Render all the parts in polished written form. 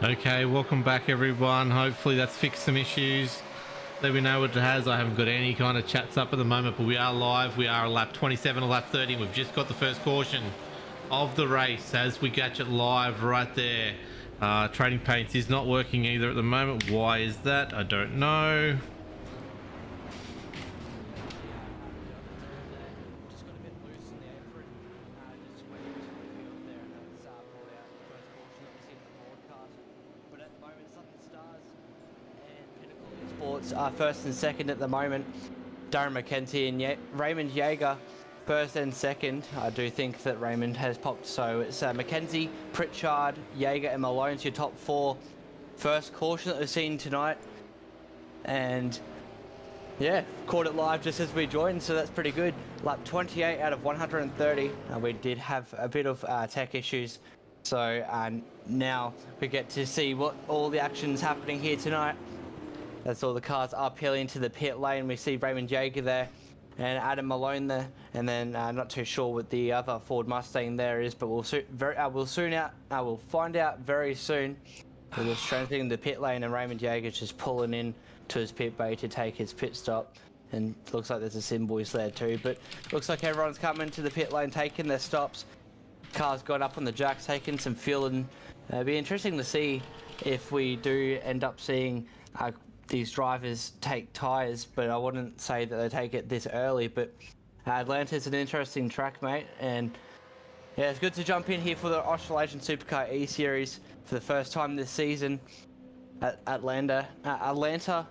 Okay, welcome back everyone. Hopefully that's fixed some issues. Let me know what it has. I haven't got any kind of chats up at the moment, but we are live. We are a lap 27 or lap 30. We've just got the first caution of the race as we catch it live right there. Trading Paints is not working either at the moment. Why is that? I don't know. Are first and second at the moment. Darren McKenzie and Raymond Yeager first and second. I do think that Raymond has popped, so it's McKenzie, Pritchard, Yeager and Malone's your top four. First caution that we've seen tonight, and yeah, caught it live just as we joined, so that's pretty good. Lap 28 out of 130. We did have a bit of tech issues, so now we get to see what all the action's happening here tonight. That's all the cars uphill into the pit lane. We see Raymond Yeager there and Adam Malone there, and then not too sure what the other Ford Mustang there is, but we'll find out very soon. We're just transiting the pit lane, and Raymond Yeager's just pulling in to his pit bay to take his pit stop. And looks like there's a Sim Boys there too, but looks like everyone's coming to the pit lane, taking their stops. Cars got up on the jacks, taking some fuel, and it'll be interesting to see if we do end up seeing these drivers take tyres, but I wouldn't say that they take it this early. But Atlanta's an interesting track, mate, and yeah, it's good to jump in here for the Australasian Supercar eSeries for the first time this season at Atlanta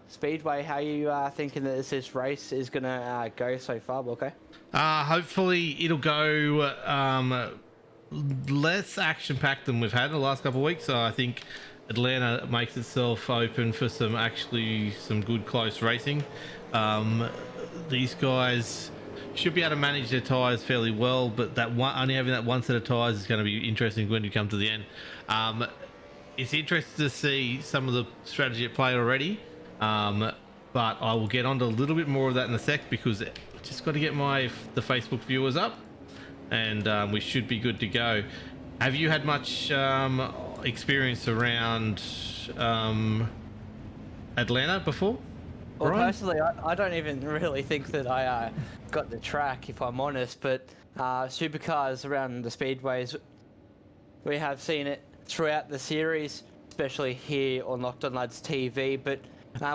Speedway. How you thinking that this race is gonna go so far, okay? Hopefully it'll go less action-packed than we've had in the last couple of weeks. So I think Atlanta makes itself open for some good close racing. These guys should be able to manage their tyres fairly well, but only having that one set of tyres is going to be interesting when you come to the end. It's interesting to see some of the strategy at play already, but I will get onto a little bit more of that in a sec, because I just got to get the Facebook viewers up, and we should be good to go. Have you had much experience around Atlanta before? Well, Brian? personally, I don't even really think that I got the track, if I'm honest, but supercars around the speedways, we have seen it throughout the series, especially here on Locked On Lads TV. But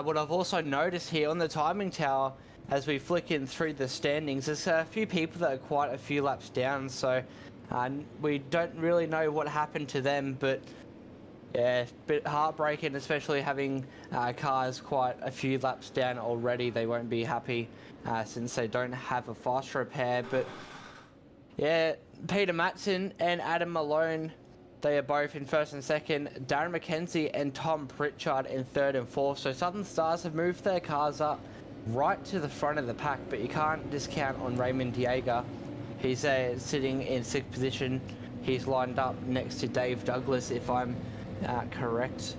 what I've also noticed here on the timing tower, as we flick in through the standings, there's a few people that are quite a few laps down, so we don't really know what happened to them, but yeah, a bit heartbreaking, especially having cars quite a few laps down already. They won't be happy since they don't have a fast repair. But yeah, Peter Matson and Adam Malone, they are both in first and second. Darren McKenzie and Tom Pritchard in third and fourth. So Southern Stars have moved their cars up right to the front of the pack, but you can't discount on Raymond Yeager. He's sitting in sixth position. He's lined up next to Dave Douglas, if I'm correct.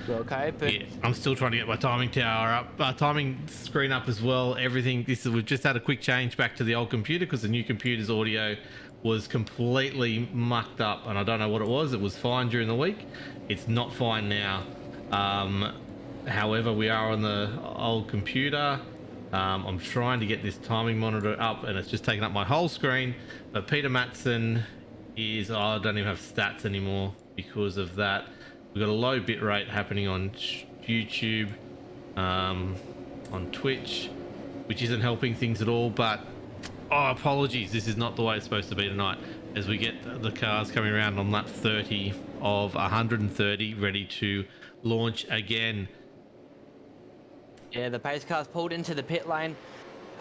Okay, but yeah, I'm still trying to get my timing tower up, timing screen up as well. Everything. We've just had a quick change back to the old computer because the new computer's audio was completely mucked up, and I don't know what it was. It was fine during the week. It's not fine now. However, we are on the old computer. I'm trying to get this timing monitor up, and it's just taking up my whole screen. But Peter Matson is, I don't even have stats anymore because of that. We've got a low bit rate happening on YouTube, on Twitch, which isn't helping things at all. But apologies, this is not the way it's supposed to be tonight, as we get the cars coming around on lap 30 of 130, ready to launch again. yeah, the pace cars pulled into the pit lane.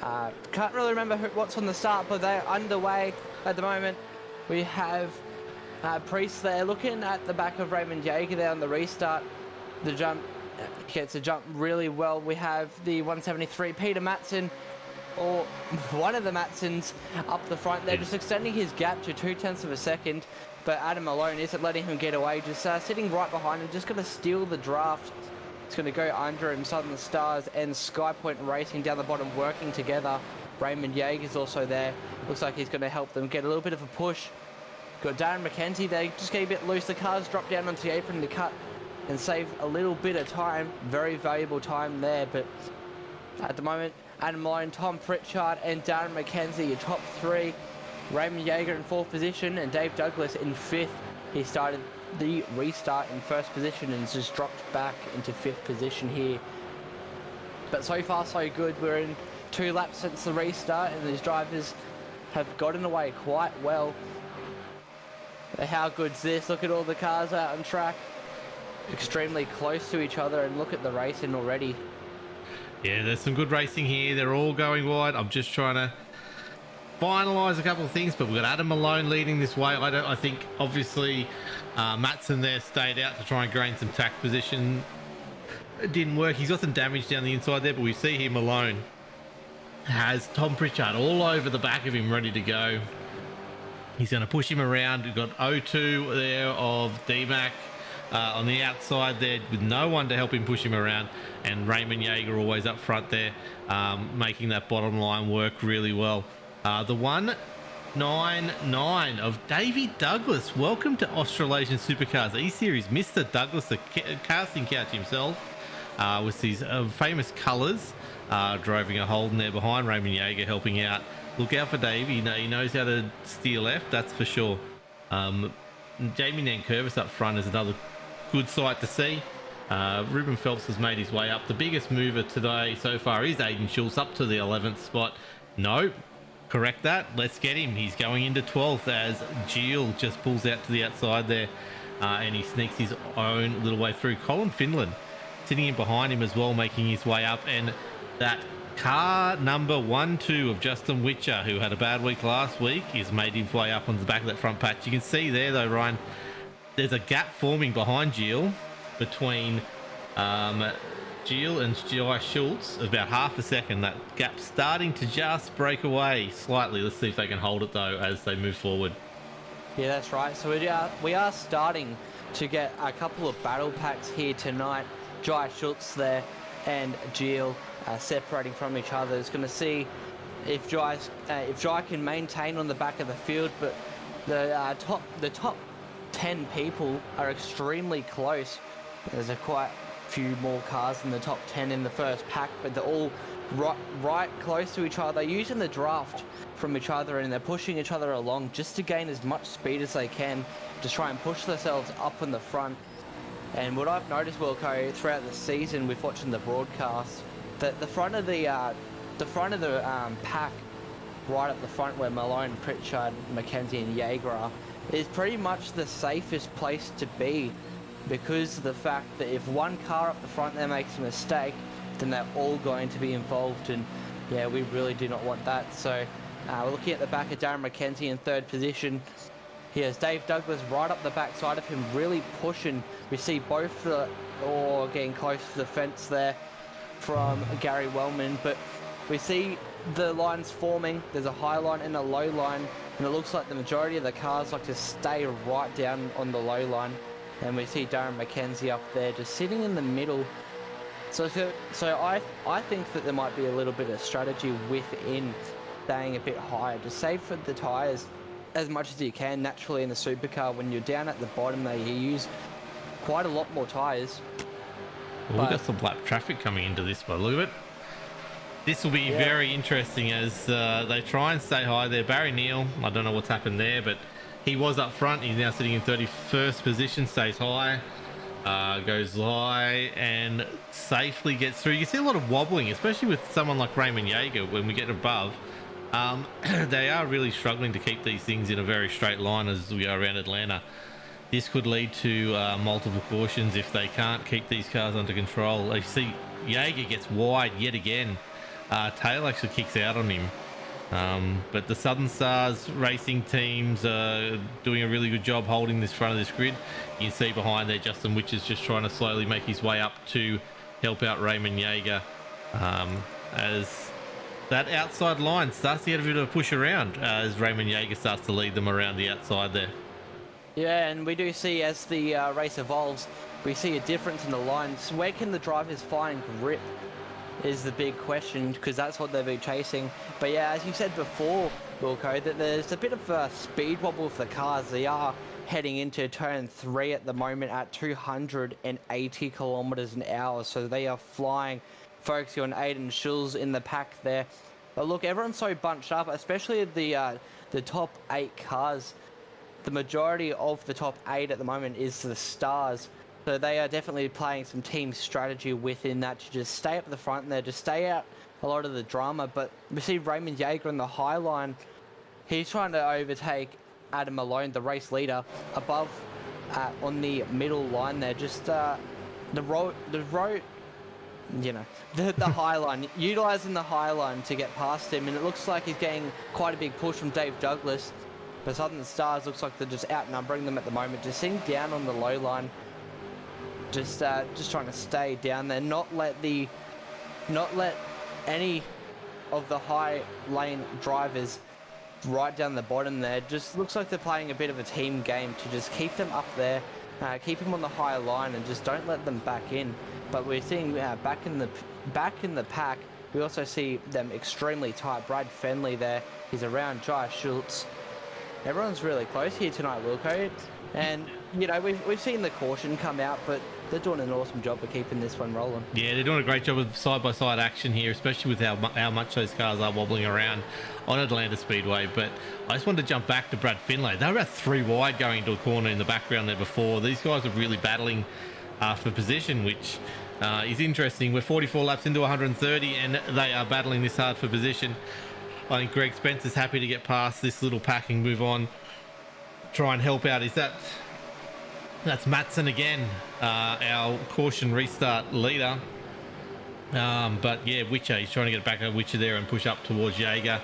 Can't really remember what's on the start, but they're underway at the moment. We have Priest there looking at the back of Raymond Yeager there on the restart. The jump gets a jump really well. We have the 173 Peter Matson, or one of the Matsons, up the front. They're just extending his gap to 0.2 of a second, but Adam Malone isn't letting him get away, just sitting right behind him, just going to steal the draft. It's going to go under him. Southern Stars and Skypoint Racing down the bottom working together. Raymond Yeager's also there. Looks like he's going to help them get a little bit of a push. Got Darren McKenzie there, just getting a bit loose. The cars drop down onto the apron to cut and save a little bit of time, very valuable time there. But at the moment, Adam Malone, Tom Pritchard and Darren McKenzie, your top three. Raymond Yeager in fourth position and Dave Douglas in fifth. He started the restart in first position and just dropped back into fifth position here. But so far so good. We're in 2 laps since the restart and these drivers have gotten away quite well. How good's this? Look at all the cars out on track. Extremely close to each other, and look at the racing already. Yeah, there's some good racing here. They're all going wide. I'm just trying to finalise a couple of things, but we've got Adam Malone leading this way. I think obviously Matson there stayed out to try and gain some tack position. It didn't work. He's got some damage down the inside there, but we see here Malone has Tom Pritchard all over the back of him, ready to go. He's going to push him around. We've got O2 there of DMAC on the outside there with no one to help him push him around, and Raymond Yeager always up front there, making that bottom line work really well. The 199 of Davey Douglas. Welcome to Australasian Supercars eSeries. Mr. Douglas, the casting couch himself, with his famous colours, driving a Holden there behind. Raymond Yeager helping out. Look out for Davey. He knows how to steer left, that's for sure. Jamie Nankervis up front is another good sight to see. Ruben Phelps has made his way up. The biggest mover today so far is Aiden Schultz, up to the 11th spot. No, correct that. Let's get him. He's going into 12th as Gilles just pulls out to the outside there, and he sneaks his own little way through. Colin Finland sitting in behind him as well, making his way up, and that car number 1-2 of Justin Witcher, who had a bad week last week, is made his way up on the back of that front patch. You can see there though, Ryan, there's a gap forming behind Gilles between Gilles and Jai Schultz of about half a second. That gap starting to just break away slightly. Let's see if they can hold it though as they move forward. Yeah, that's right. So we are starting to get a couple of battle packs here tonight. Jai Schultz there and Gilles separating from each other. It's going to see if Jai can maintain on the back of the field, but the top 10 people are extremely close. There's quite a few more cars in the top 10 in the first pack, but they're all right close to each other. They're using the draft from each other and they're pushing each other along just to gain as much speed as they can to try and push themselves up in the front. And what I've noticed, Wilco, throughout the season with watching the broadcast, that the front of the pack, right up the front where Malone, Pritchard, McKenzie and Yeager are, is pretty much the safest place to be, because of the fact that if one car up the front there makes a mistake, then they're all going to be involved, and yeah, we really do not want that. So we're looking at the back of Darren McKenzie in third position. Here's Dave Douglas right up the back side of him, really pushing. We see both getting close to the fence there from Gary Wellman, but we see the lines forming. There's a high line and a low line, and it looks like the majority of the cars like to stay right down on the low line. And we see Darren McKenzie up there just sitting in the middle. So I think that there might be a little bit of strategy within staying a bit higher. Just save for the tyres as much as you can. Naturally in the supercar, when you're down at the bottom there, you use quite a lot more tyres. Well, we've got some black traffic coming into this, but look at it. This will be very interesting as they try and stay high there. Barry Neal, I don't know what's happened there, but he was up front. He's now sitting in 31st position, stays high, goes high and safely gets through. You see a lot of wobbling, especially with someone like Raymond Yeager when we get above. They are really struggling to keep these things in a very straight line as we go around Atlanta. This could lead to multiple cautions if they can't keep these cars under control. You see Yeager gets wide yet again. Tail actually kicks out on him. But the Southern Stars racing teams are doing a really good job holding this front of this grid. You can see behind there Justin Witch is just trying to slowly make his way up to help out Raymond Yeager, as that outside line starts to get a bit of a push around as Raymond Yeager starts to lead them around the outside there. Yeah, and we do see as the race evolves, we see a difference in the lines. Where can the drivers find grip is the big question, because that's what they've been chasing. But yeah, as you said before, Wilco, that there's a bit of a speed wobble for the cars. They are heading into turn 3 at the moment at 280 kilometers an hour. So they are flying, focusing on Aiden Schulz in the pack there. But look, everyone's so bunched up, especially the top 8 cars. The majority of the top 8 at the moment is the Stars. So they are definitely playing some team strategy within that to just stay up the front there, just stay out a lot of the drama. But we see Raymond Jaeger on the high line. He's trying to overtake Adam Malone, the race leader, above on the middle line there. Just the road, you know, the high line, utilising the high line to get past him. And it looks like he's getting quite a big push from Dave Douglas. But Southern Stars looks like they're just outnumbering them at the moment, just sitting down on the low line. Just trying to stay down there, not let any of the high lane drivers right down the bottom there. Just looks like they're playing a bit of a team game to just keep them up there, keep them on the high line, and just don't let them back in. But we're seeing back in the pack, we also see them extremely tight. Brad Fenley there, he's around Jai Schultz. Everyone's really close here tonight, Wilco. And, you know, we've seen the caution come out, but they're doing an awesome job of keeping this one rolling. Yeah, they're doing a great job of side-by-side action here, especially with how much those cars are wobbling around on Atlanta Speedway. But I just wanted to jump back to Brad Finlay. They were about 3 wide going into a corner in the background there before. These guys are really battling for position, which is interesting. We're 44 laps into 130, and they are battling this hard for position. I think Greg Spencer's happy to get past this little packing, move on, try and help out. That's Matson again, our caution restart leader. But yeah, Witcher, he's trying to get back at Witcher there and push up towards Jaeger.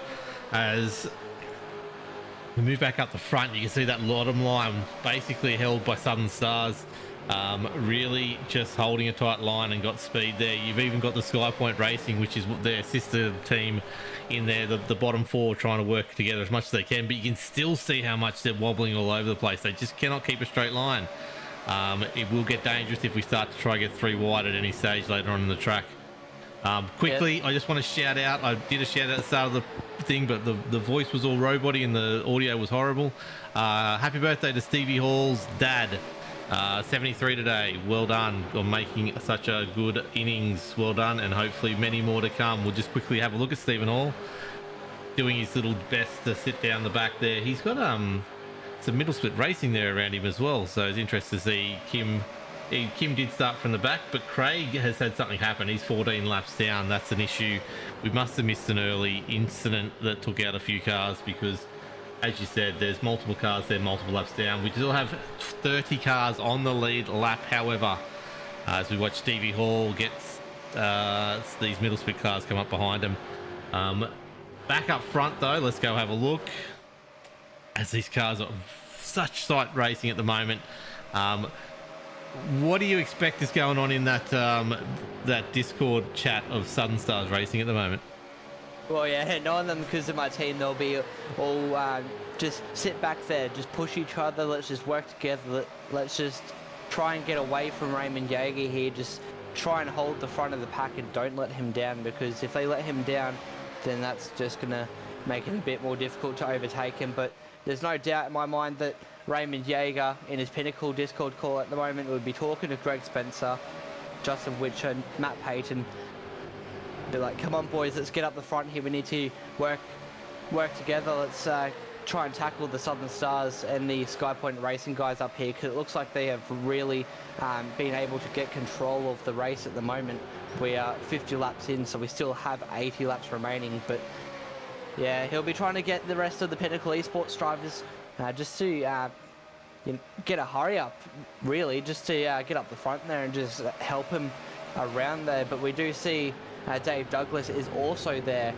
As we move back up the front, you can see that bottom line basically held by Southern Stars. Really just holding a tight line and got speed there. You've even got the SkyPoint Racing, which is their sister team in there, the bottom 4 trying to work together as much as they can, but you can still see how much they're wobbling all over the place. They just cannot keep a straight line. It will get dangerous if we start to try to get 3 wide at any stage later on in the track. Quickly, I just want to shout out, I did a shout out at the start of the thing, but the voice was all roboty and the audio was horrible. Happy birthday to Stevie Hall's dad. 73 today. Well done on making such a good innings. Well done, and hopefully many more to come. We'll just quickly have a look at Stephen Hall doing his little best to sit down the back there. He's got some middle split racing there around him as well, so it's interesting to see Kim. Kim did start from the back, but Craig has had something happen. He's 14 laps down. That's an issue. We must have missed an early incident that took out a few cars, because as you said, there's multiple cars there, multiple laps down. We still have 30 cars on the lead lap, however, as we watch Stevie Hall gets these middle split cars come up behind him. Back up front though, let's go have a look, as these cars are such tight racing at the moment. What do you expect is going on in that Discord chat of Southern Stars Racing at the moment? Well, yeah, knowing them because of my team, they'll be all just sit back there, just push each other, let's just work together, let's just try and get away from Raymond Jaeger here, just try and hold the front of the pack and don't let him down, because if they let him down, then that's just going to make it a bit more difficult to overtake him. But there's no doubt in my mind that Raymond Jaeger, in his Pinnacle Discord call at the moment, would be talking to Greg Spencer, Justin Witcher, Matt Payton. They're like, come on boys, let's get up the front here, we need to work together, let's try and tackle the Southern Stars and the SkyPoint Racing guys up here, because it looks like they have really been able to get control of the race at the moment. We are 50 laps in, so we still have 80 laps remaining, but yeah, he'll be trying to get the rest of the Pinnacle Esports drivers just to get a hurry up, really, just to get up the front there and just help him around there. But we do see Dave Douglas is also there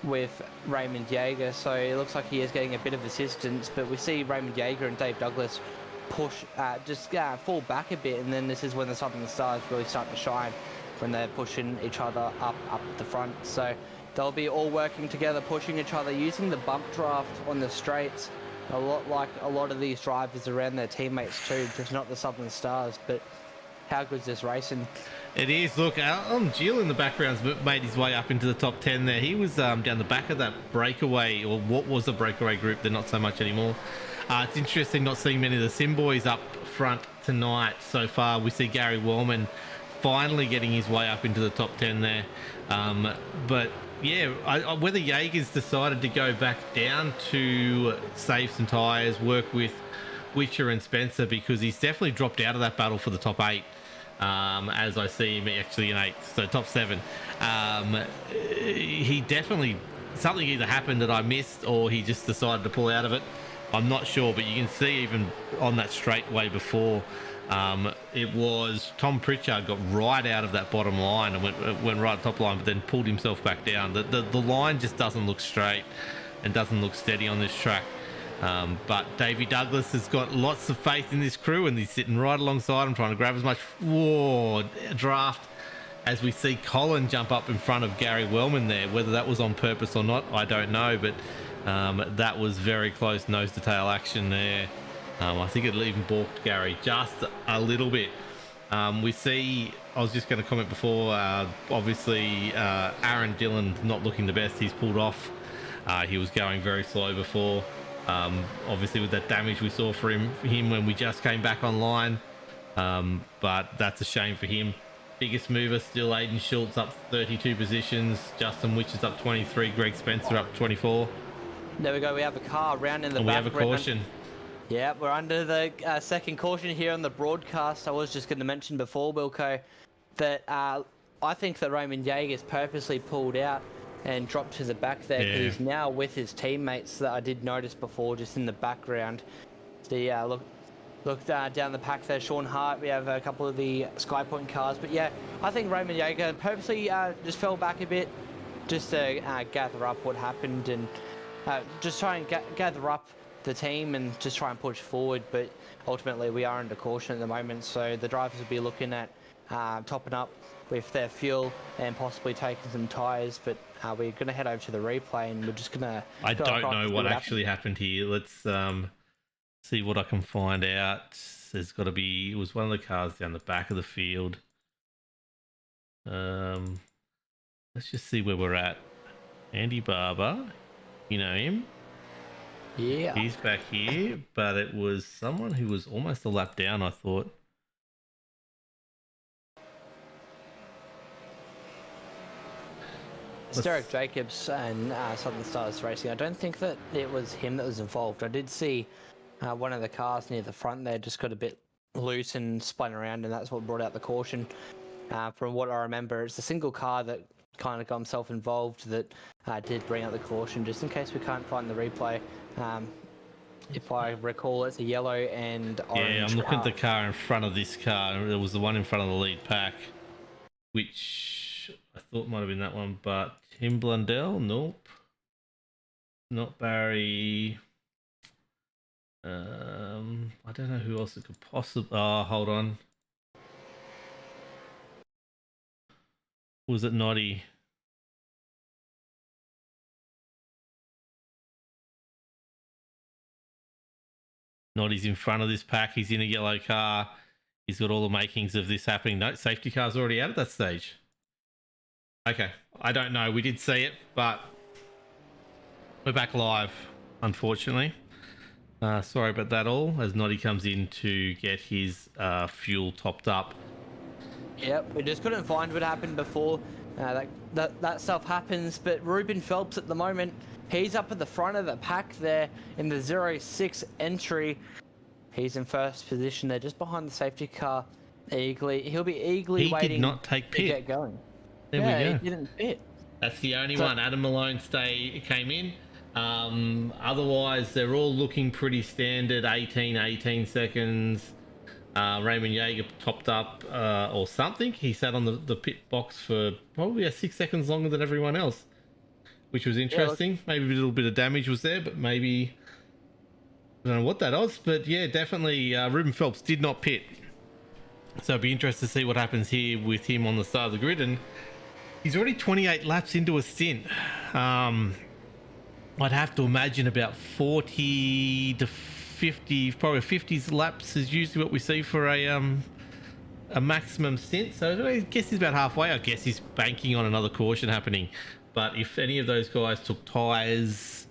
with Raymond Jaeger, so it looks like he is getting a bit of assistance, but we see Raymond Jaeger and Dave Douglas push, just fall back a bit, and then this is when the Southern Stars really start to shine, when they're pushing each other up the front. So they'll be all working together, pushing each other, using the bump draft on the straights, a lot like a lot of these drivers around their teammates too, just not the Southern Stars. But how good's this racing? It is. Look, Gilles in the background's made his way up into the top 10 there. He was down the back of that breakaway, or what was the breakaway group, they're not so much anymore. It's interesting not seeing many of the Sim boys up front tonight so far. We see Gary Wellman finally getting his way up into the top 10 there. But yeah, whether Jaeger's decided to go back down to save some tyres, work with Witcher and Spencer, because he's definitely dropped out of that battle for the top 8. As I see him actually in 8th, so top 7. He definitely, something either happened that I missed or he just decided to pull out of it. I'm not sure, but you can see even on that straightaway before, it was Tom Pritchard got right out of that bottom line and went right top line, but then pulled himself back down. The line just doesn't look straight and doesn't look steady on this track. But Davey Douglas has got lots of faith in this crew, and he's sitting right alongside him trying to grab as much draft as we see Colin jump up in front of Gary Wellman there. Whether that was on purpose or not, I don't know, but that was very close nose to tail action there. I think it even balked Gary just a little bit. We see, I was just going to comment before, obviously Aaron Dillon not looking the best. He's pulled off. He was going very slow before. Obviously with that damage we saw for him when we just came back online. But that's a shame for him. Biggest mover still Aiden Schultz up 32 positions. Justin Witch is up 23. Greg Spencer up 24. There we go. We have a car round in the and back. We have a caution. Yeah, we're under the second caution here on the broadcast. I was just going to mention before, Wilco, that I think that Raymond Jaeger's purposely pulled out and dropped to the back there, because he's now with his teammates that I did notice before just in the background. Look down the pack there, Sean Hart. We have a couple of the Skypoint cars. But yeah, I think Raymond Jaeger purposely just fell back a bit just to gather up what happened and just try and gather up the team and just try and push forward. But ultimately we are under caution at the moment, so the drivers will be looking at topping up with their fuel and possibly taking some tyres. But we're going to head over to the replay and we're just going to... I don't know what actually happened here. Let's see what I can find out. There's got to be... It was one of the cars down the back of the field. Let's just see where we're at. Andy Barber, you know him. Yeah. He's back here, but it was someone who was almost a lap down, I thought. It's Derek Jacobs and Southern Stars Racing. I don't think that it was him that was involved. I did see one of the cars near the front there just got a bit loose and spun around, and that's what brought out the caution. From what I remember, it's a single car that kind of got himself involved that did bring out the caution, just in case we can't find the replay. If I recall, it's a yellow and orange. Yeah, I'm looking at the car in front of this car. It was the one in front of the lead pack, which I thought might have been that one, but Tim Blundell, nope. Not Barry. I don't know who else it could possibly... Oh, hold on. Was it Noddy? Noddy's in front of this pack. He's in a yellow car. He's got all the makings of this happening. No, safety car's already out at that stage. Okay, I don't know. We did see it, but we're back live, unfortunately. Sorry about that all, as Noddy comes in to get his fuel topped up. Yep, we just couldn't find what happened before. That stuff happens, but Ruben Phelps at the moment, he's up at the front of the pack there in the 06 entry. He's in first position there, just behind the safety car. He'll be eagerly waiting. He did not take pit. To get going. There we go. He didn't pit. That's the only one. Adam Malone came in. Otherwise, they're all looking pretty standard. 18 seconds. Raymond Jaeger topped up or something. He sat on the pit box for probably 6 seconds longer than everyone else, which was interesting. Yeah, maybe a little bit of damage was there, but maybe... I don't know what that was, but yeah, definitely Ruben Phelps did not pit. So it'd be interesting to see what happens here with him on the start of the grid. And he's already 28 laps into a stint. I'd have to imagine about 40 to 50, probably 50 laps is usually what we see for a maximum stint. So I guess he's about halfway. I guess he's banking on another caution happening. But if any of those guys took tyres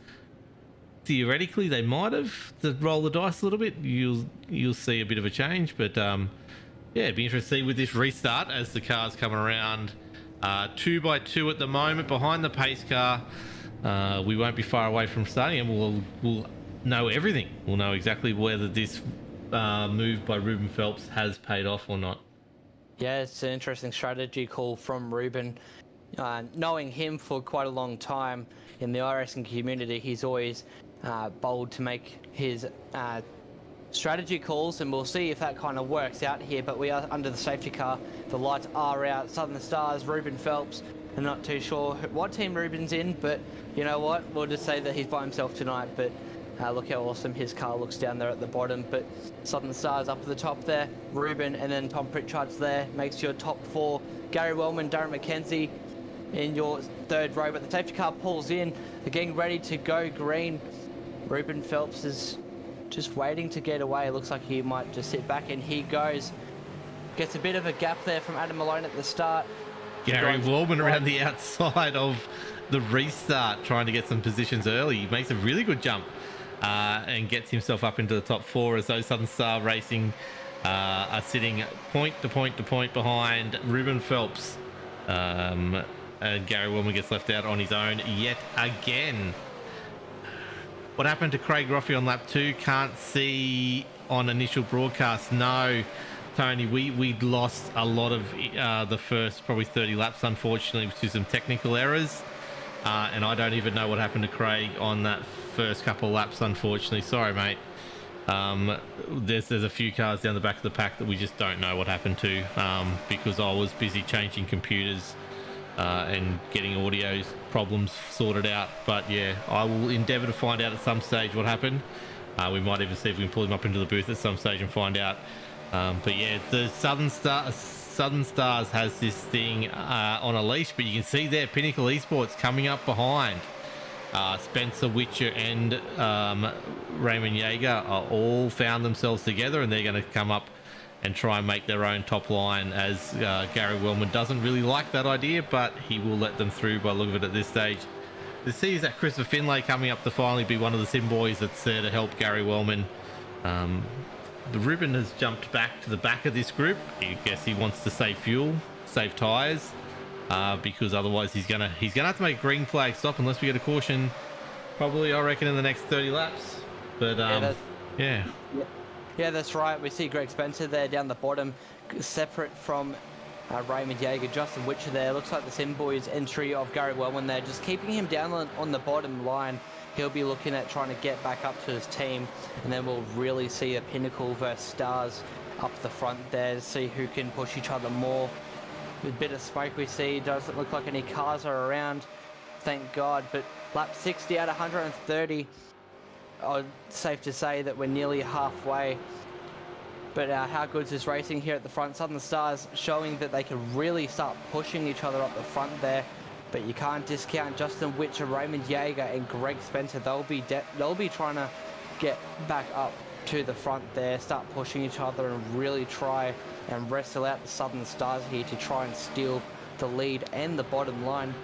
theoretically they might have to roll the dice a little bit. You'll see a bit of a change, but yeah, it'd be interesting to see with this restart as the cars come around 2 by 2 at the moment behind the pace car. We won't be far away from starting, and we'll know everything. We'll know exactly whether this move by Ruben Phelps has paid off or not. Yeah, it's an interesting strategy call from Ruben. Knowing him for quite a long time in the iRacing community, he's always bold to make his strategy calls, and we'll see if that kind of works out here. But we are under the safety car. The lights are out. Southern Stars, Ruben Phelps. I'm not too sure what team Ruben's in, but you know what? We'll just say that he's by himself tonight. But look how awesome his car looks down there at the bottom. But Southern Stars up at the top there. Ruben and then Tom Pritchard's there. Makes your top 4. Gary Wellman, Darren McKenzie in your 3rd row. But the safety car pulls in. They're getting ready to go green. Ruben Phelps is just waiting to get away. Looks like he might just sit back, and he goes. Gets a bit of a gap there from Adam Malone at the start. Gary Wellman around the outside of the restart, trying to get some positions early. He makes a really good jump and gets himself up into the top 4 as those Southern Star Racing are sitting point to point to point behind Ruben Phelps. And Gary Wellman gets left out on his own yet again. What happened to Craig Roffey on lap 2? Can't see on initial broadcast. No, Tony, we lost a lot of the first probably 30 laps, unfortunately, to some technical errors. And I don't even know what happened to Craig on that first couple of laps, unfortunately. Sorry, mate. There's a few cars down the back of the pack that we just don't know what happened to because I was busy changing computers and getting audio problems sorted out. But yeah, I will endeavour to find out at some stage what happened. We might even see if we can pull him up into the booth at some stage and find out. But yeah, the Southern Stars has this thing on a leash, but you can see there Pinnacle Esports coming up behind. Spencer Witcher and Raymond Yeager are all found themselves together, and they're going to come up and try and make their own top line, as Gary Wellman doesn't really like that idea, but he will let them through by the look of it at this stage. The see is that Christopher Finlay coming up to finally be one of the sim boys that's there to help Gary Wellman. The Ruben has jumped back to the back of this group. I guess he wants to save fuel, save tyres, because otherwise he's gonna have to make a green flag stop unless we get a caution. Probably, I reckon, in the next 30 laps. But yeah. Yeah, that's right. We see Greg Spencer there down the bottom, separate from Raymond Yeager. Justin Witcher there. Looks like the Sim Boys entry of Gary Wellman there, just keeping him down on the bottom line. He'll be looking at trying to get back up to his team, and then we'll really see a Pinnacle versus Stars up the front there to see who can push each other more. With a bit of smoke we see, doesn't look like any cars are around, thank God. But lap 60 out of 130, safe to say that we're nearly halfway. But how good is this racing here at the front? Southern Stars showing that they can really start pushing each other up the front there. But you can't discount Justin Witcher, Raymond Yeager, and Greg Spencer. They'll be trying to get back up to the front there, start pushing each other, and really try and wrestle out the Southern Stars here to try and steal the lead and the bottom line.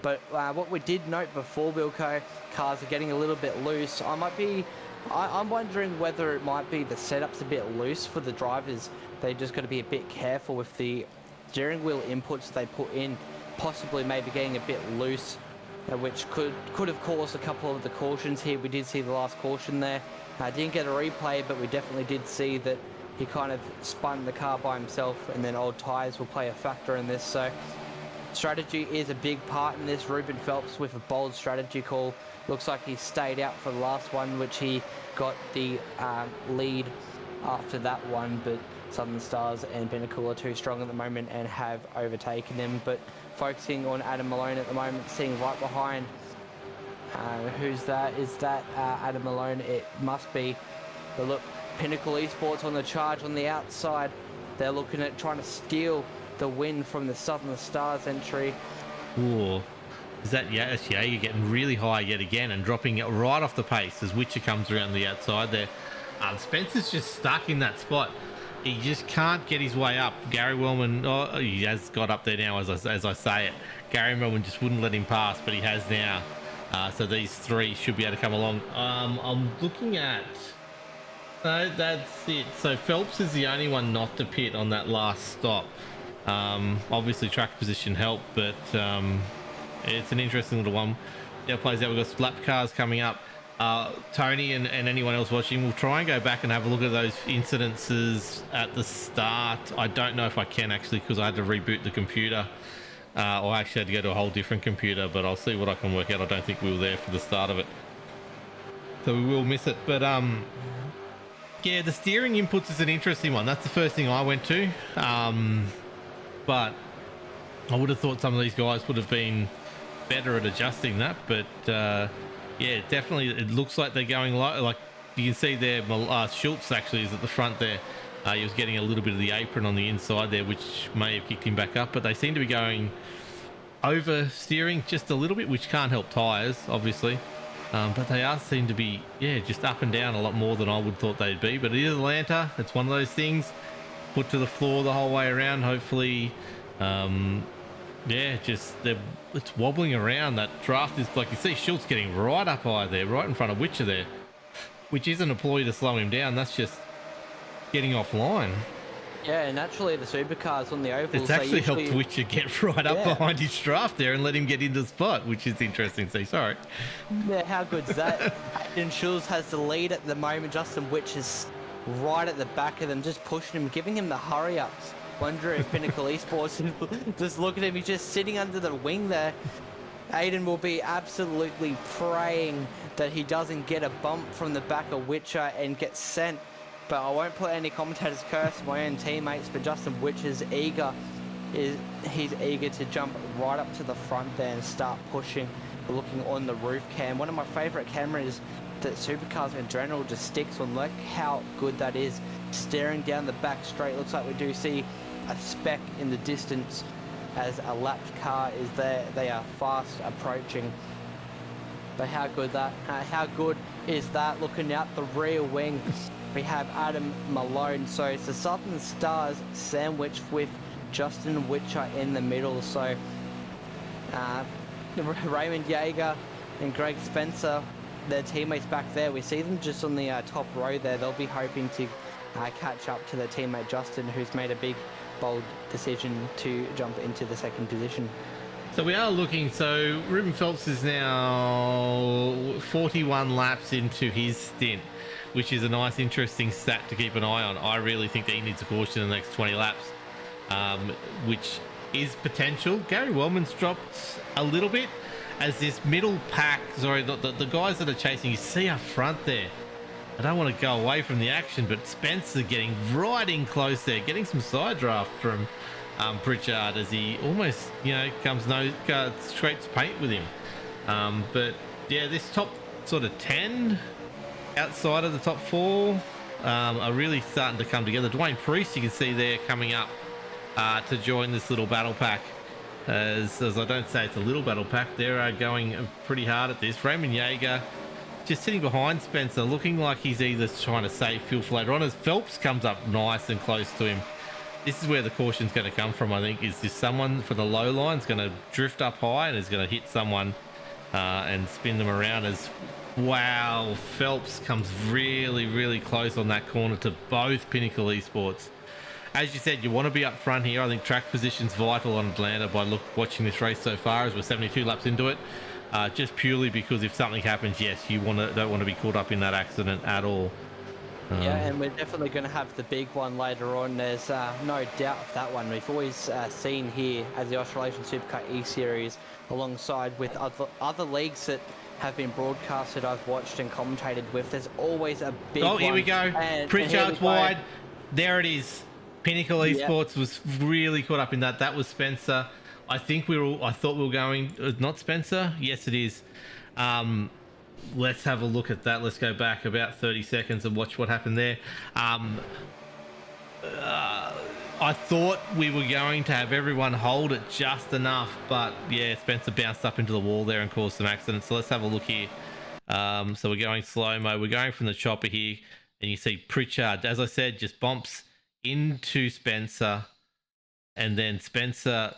But what we did note before, Wilco, cars are getting a little bit loose. I'm wondering whether it might be the setup's a bit loose for the drivers. They just got to be a bit careful with the steering wheel inputs they put in, possibly maybe getting a bit loose, which could have caused a couple of the cautions here. We did see the last caution there. Didn't get a replay, but we definitely did see that he kind of spun the car by himself, and then old tyres will play a factor in this. So strategy is a big part in this. Ruben Phelps with a bold strategy call. Looks like he stayed out for the last one, which he got the lead after that one. But Southern Stars and Pinnacle are too strong at the moment and have overtaken them. But focusing on Adam Malone at the moment, seeing right behind. Who's that? Is that Adam Malone? It must be. But look, Pinnacle Esports on the charge on the outside. They're looking at trying to steal the win from the Southern Stars entry. Ooh. Is that Yeager getting really high yet again and dropping it right off the pace as Witcher comes around the outside there. Spencer's just stuck in that spot. He just can't get his way up. Gary Wellman, he has got up there now as I say it. Gary Wellman just wouldn't let him pass, but he has now. So these three should be able to come along. I'm looking at. No, that's it. So Phelps is the only one not to pit on that last stop. Obviously track position helped, but it's an interesting little one. Yeah, plays out. We've got lap cars coming up. Tony and anyone else watching will try and go back and have a look at those incidences at the start. I don't know if I can actually, because I had to reboot the computer, or I actually had to go to a whole different computer, but I'll see what I can work out. I don't think we were there for the start of it, so we will miss it. But yeah, the steering inputs is an interesting one. That's the first thing I went to, but I would have thought some of these guys would have been better at adjusting that. But yeah, definitely it looks like they're going low. Like you can see there, Schultz actually is at the front there. He was getting a little bit of the apron on the inside there, which may have kicked him back up, but they seem to be going over steering just a little bit, which can't help tyres obviously. But they are seem to be, yeah, just up and down a lot more than I would thought they'd be. But it is Atlanta. It's one of those things put to the floor the whole way around. Hopefully, yeah, just it's wobbling around. That draft is, like you see, Schultz getting right up high there, right in front of Witcher there, which isn't a ploy to slow him down. That's just getting offline. Yeah, naturally the supercars on the ovals. It's actually usually helped Witcher get right up behind his draft there and let him get into the spot, which is interesting to see. Sorry. Yeah, how good's that? Aiden Schultz has the lead at the moment. Justin Witch is right at the back of them, just pushing him, giving him the hurry ups. Wonder if Pinnacle Esports just look at him. He's just sitting under the wing there. Aiden will be absolutely praying that he doesn't get a bump from the back of Witcher and get sent. But I won't put any commentator's curse on my own teammates, but Justin Witch is eager. He's eager to jump right up to the front there and start pushing, looking on the roof cam. One of my favourite cameras that supercars in general just sticks on. Look how good that is. Staring down the back straight, looks like we do see a speck in the distance as a lapped car is there. They are fast approaching. But how good is that? Looking out the rear wing, we have Adam Malone. So it's the Southern Stars sandwiched with Justin Witcher in the middle. So Raymond Yeager and Greg Spencer, their teammates back there, we see them just on the top row there. They'll be hoping to catch up to their teammate Justin, who's made a big, bold decision to jump into the second position. So we are looking, so Ruben Phelps is now 41 laps into his stint, which is a nice, interesting stat to keep an eye on. I really think that he needs a caution in the next 20 laps, which is potential. Gary Wellman's dropped a little bit as this middle pack, sorry, the guys that are chasing, you see up front there. I don't want to go away from the action, but Spencer getting right in close there, getting some side draft from Pritchard as he almost, scrapes paint with him. But yeah, this top sort of 10 outside of the top 4 are really starting to come together. Dwayne Priest, you can see there coming up to join this little battle pack. As I don't say it's a little battle pack, they're going pretty hard at this. Raymond Yeager just sitting behind Spencer, looking like he's either trying to save fuel for later on, as Phelps comes up nice and close to him. This is where the caution's going to come from, I think, is just someone for the low line is going to drift up high and is going to hit someone and spin them around. As wow, Phelps comes really, really close on that corner to both Pinnacle Esports. As you said, you want to be up front here. I think track position's vital on Atlanta by watching this race so far, as we're 72 laps into it. Just purely because if something happens, yes, you don't want to be caught up in that accident at all. Yeah, and we're definitely going to have the big one later on. There's no doubt of that one. We've always seen here as the Australasian Supercar eSeries, alongside with other leagues that have been broadcasted, I've watched and commentated with. There's always a big one. Oh, here we go. Pritchard's wide. There it is. Pinnacle Esports was really caught up in that. That was Spencer. I thought we were going, not Spencer. Yes, it is. Let's have a look at that. Let's go back about 30 seconds and watch what happened there. I thought we were going to have everyone hold it just enough, but yeah, Spencer bounced up into the wall there and caused some accidents. So let's have a look here. So we're going slow-mo. We're going from the chopper here, and you see Pritchard, as I said, just bumps into Spencer, and then Spencer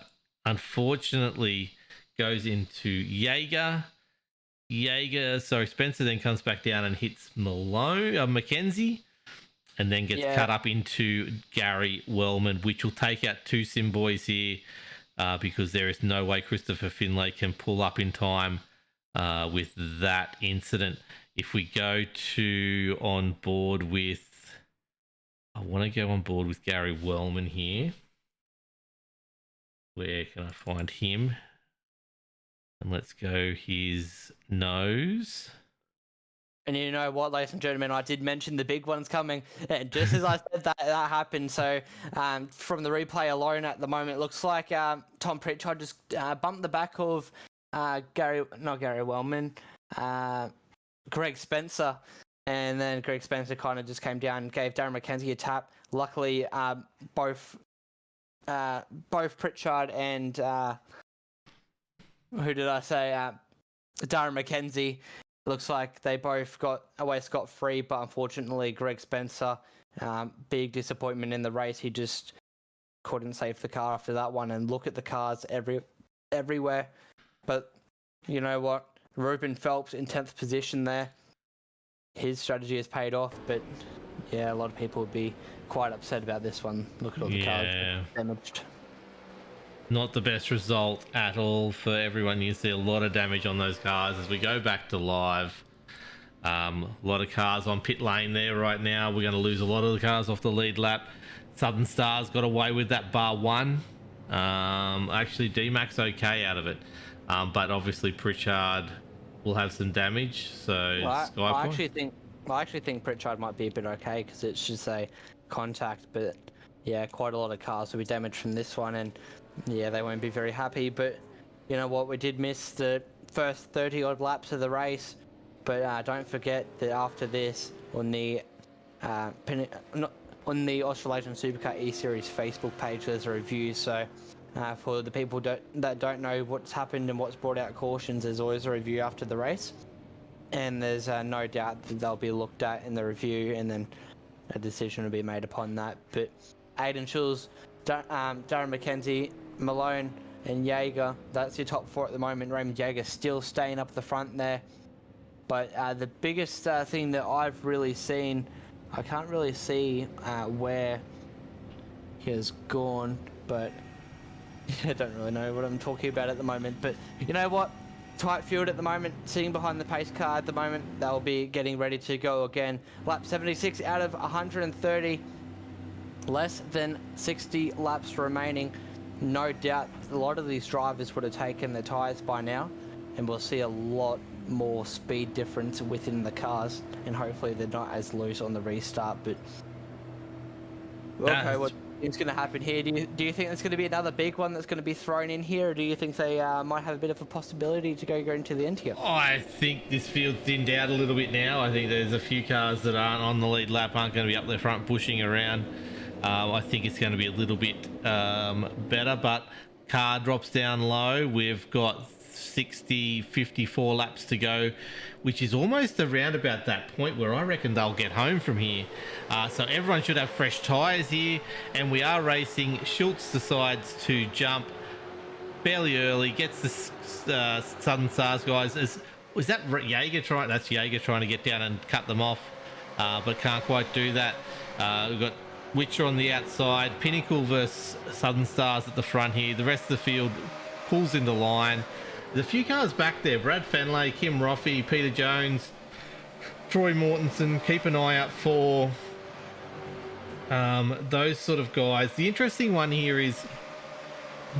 unfortunately goes into Yeager, Spencer then comes back down and hits Mackenzie, and then gets cut up into Gary Wellman, which will take out two sim boys here, because there is no way Christopher Finlay can pull up in time with that incident. If we go to on board with, I want to go on board with Gary Wellman here. Where can I find him? And let's go his nose. And you know what, ladies and gentlemen, I did mention the big one's coming. And just as I said that happened. So from the replay alone at the moment, it looks like Tom Pritchard just bumped the back of Gary Wellman, Greg Spencer. And then Greg Spencer kind of just came down and gave Darren McKenzie a tap. Luckily, both Pritchard and who did I say? Darren McKenzie. Looks like they both got away scot-free, but unfortunately, Greg Spencer, big disappointment in the race. He just couldn't save the car after that one. And look at the cars everywhere. But you know what? Ruben Phelps in 10th position there. His strategy has paid off, but yeah, a lot of people would be quite upset about this one. Look at all the cars damaged. Not the best result at all for everyone. You see a lot of damage on those cars as we go back to live. A lot of cars on pit lane there right now. We're going to lose a lot of the cars off the lead lap. Southern Stars got away with that bar one. Actually, D-Mac's okay out of it. But obviously Pritchard will have some damage. So I actually think Pritchard might be a bit okay because it's just a contact. But yeah, quite a lot of cars will be damaged from this one. And yeah, they won't be very happy, but you know what? We did miss the first 30-odd laps of the race, but don't forget that after this, on the Australasian Supercar eSeries Facebook page, there's a review. So for the people that don't know what's happened and what's brought out cautions, there's always a review after the race, and there's no doubt that they'll be looked at in the review, and then a decision will be made upon that. But Aiden Schulz, Darren McKenzie, Malone and Jaeger, that's your top four at the moment. Raymond Jaeger still staying up the front there. But the biggest thing that I've really seen, I can't really see where he has gone, but I don't really know what I'm talking about at the moment. But you know what? Tight field at the moment, sitting behind the pace car at the moment. They'll be getting ready to go again. Lap 76 out of 130. Less than 60 laps remaining. No doubt a lot of these drivers would have taken their tyres by now, and we'll see a lot more speed difference within the cars, and hopefully they're not as loose on the restart. But okay, what is going to happen here? Do you think there's going to be another big one that's going to be thrown in here, or do you think they might have a bit of a possibility to go into the end here? I think this field's thinned out a little bit now. I think there's a few cars that aren't on the lead lap, aren't going to be up there front pushing around. I think it's going to be a little bit better, but car drops down low. We've got 54 laps to go, which is almost around about that point where I reckon they'll get home from here. So everyone should have fresh tyres here, and we are racing. Schultz decides to jump fairly early, gets the Southern Stars guys. Was that Jaeger trying? That's Jaeger trying to get down and cut them off, but can't quite do that. We've got Witcher on the outside, Pinnacle versus Southern Stars at the front here. The rest of the field pulls into line. There's a few cars back there. Brad Fenley, Kim Roffey, Peter Jones, Troy Mortensen. Keep an eye out for those sort of guys. The interesting one here is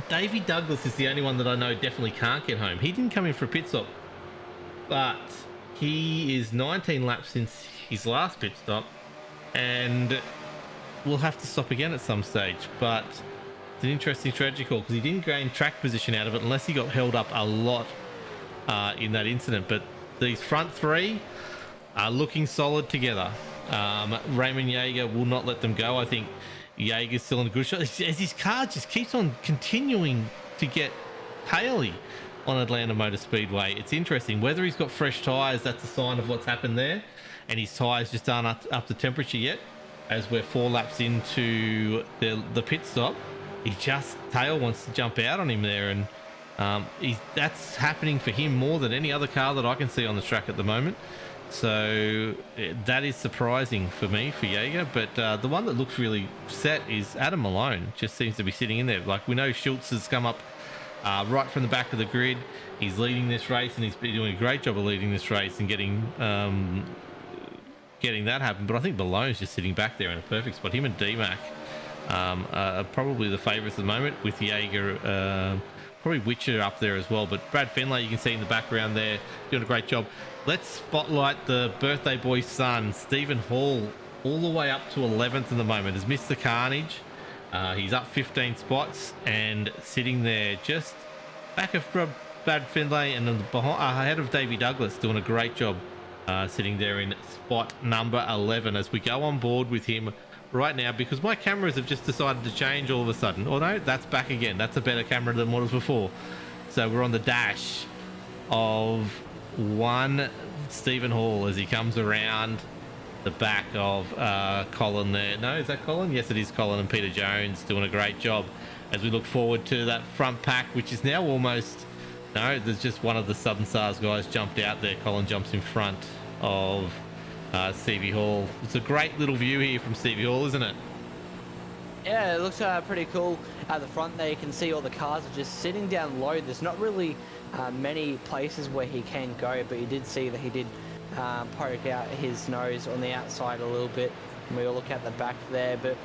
Davey Douglas is the only one that I know definitely can't get home. He didn't come in for a pit stop, but he is 19 laps since his last pit stop, and we'll have to stop again at some stage. But it's an interesting strategy call because he didn't gain track position out of it unless he got held up a lot in that incident. But these front three are looking solid together. Raymond Jaeger will not let them go. I think Jaeger's still in a good shot as his car just keeps on continuing to get paley on Atlanta Motor Speedway. It's interesting. Whether he's got fresh tyres, that's a sign of what's happened there, and his tyres just aren't up to temperature yet. As we're 4 laps into the pit stop, tail wants to jump out on him there, and That's happening for him more than any other car that I can see on the track at the moment. So that is surprising for me, for Jaeger. But the one that looks really set is Adam Malone. Just seems to be sitting in there. Like, we know Schultz has come up right from the back of the grid. He's leading this race, and he's been doing a great job of leading this race and getting that happen. But I think Malone's just sitting back there in a perfect spot. Him and D-Mac are probably the favourites at the moment, with Jaeger, probably Witcher up there as well. But Brad Finlay, you can see in the background there, doing a great job. Let's spotlight the birthday boy's son, Stephen Hall, all the way up to 11th at the moment. Has missed the carnage. He's up 15 spots and sitting there just back of Brad Finlay and ahead of Davey Douglas, doing a great job sitting there in spot number 11 as we go on board with him right now, because my cameras have just decided to change all of a sudden. Oh no, that's back again. That's a better camera than what was before. So we're on the dash of one Stephen Hall as he comes around the back of Colin there. No, is that Colin? Yes, it is Colin, and Peter Jones doing a great job as we look forward to that front pack, which is now almost... No, there's just one of the Southern Stars guys jumped out there. Colin jumps in front of Stevie Hall. It's a great little view here from Stevie Hall, isn't it? Yeah, it looks pretty cool. At the front there, you can see all the cars are just sitting down low. There's not really many places where he can go, but you did see that he did poke out his nose on the outside a little bit. And we'll look at the back there. But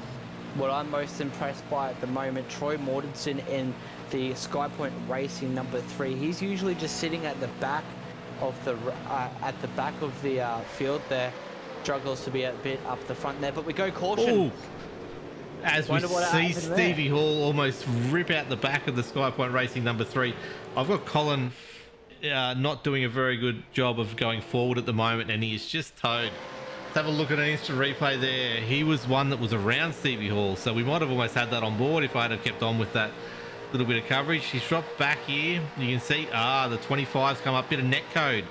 what I'm most impressed by at the moment, Troy Mortensen in the Skypoint Racing number 3. He's usually just sitting at the back of the field there. Struggles to be a bit up the front there, but we go caution. Ooh. As we see Stevie Hall almost rip out the back of the Skypoint Racing number 3. I've got Colin not doing a very good job of going forward at the moment, and he is just towed. Let's have a look at an instant replay there. He was one that was around Stevie Hall, so we might have almost had that on board if I had kept on with that little bit of coverage. He's dropped back here. You can see the 25's come up, bit of net code,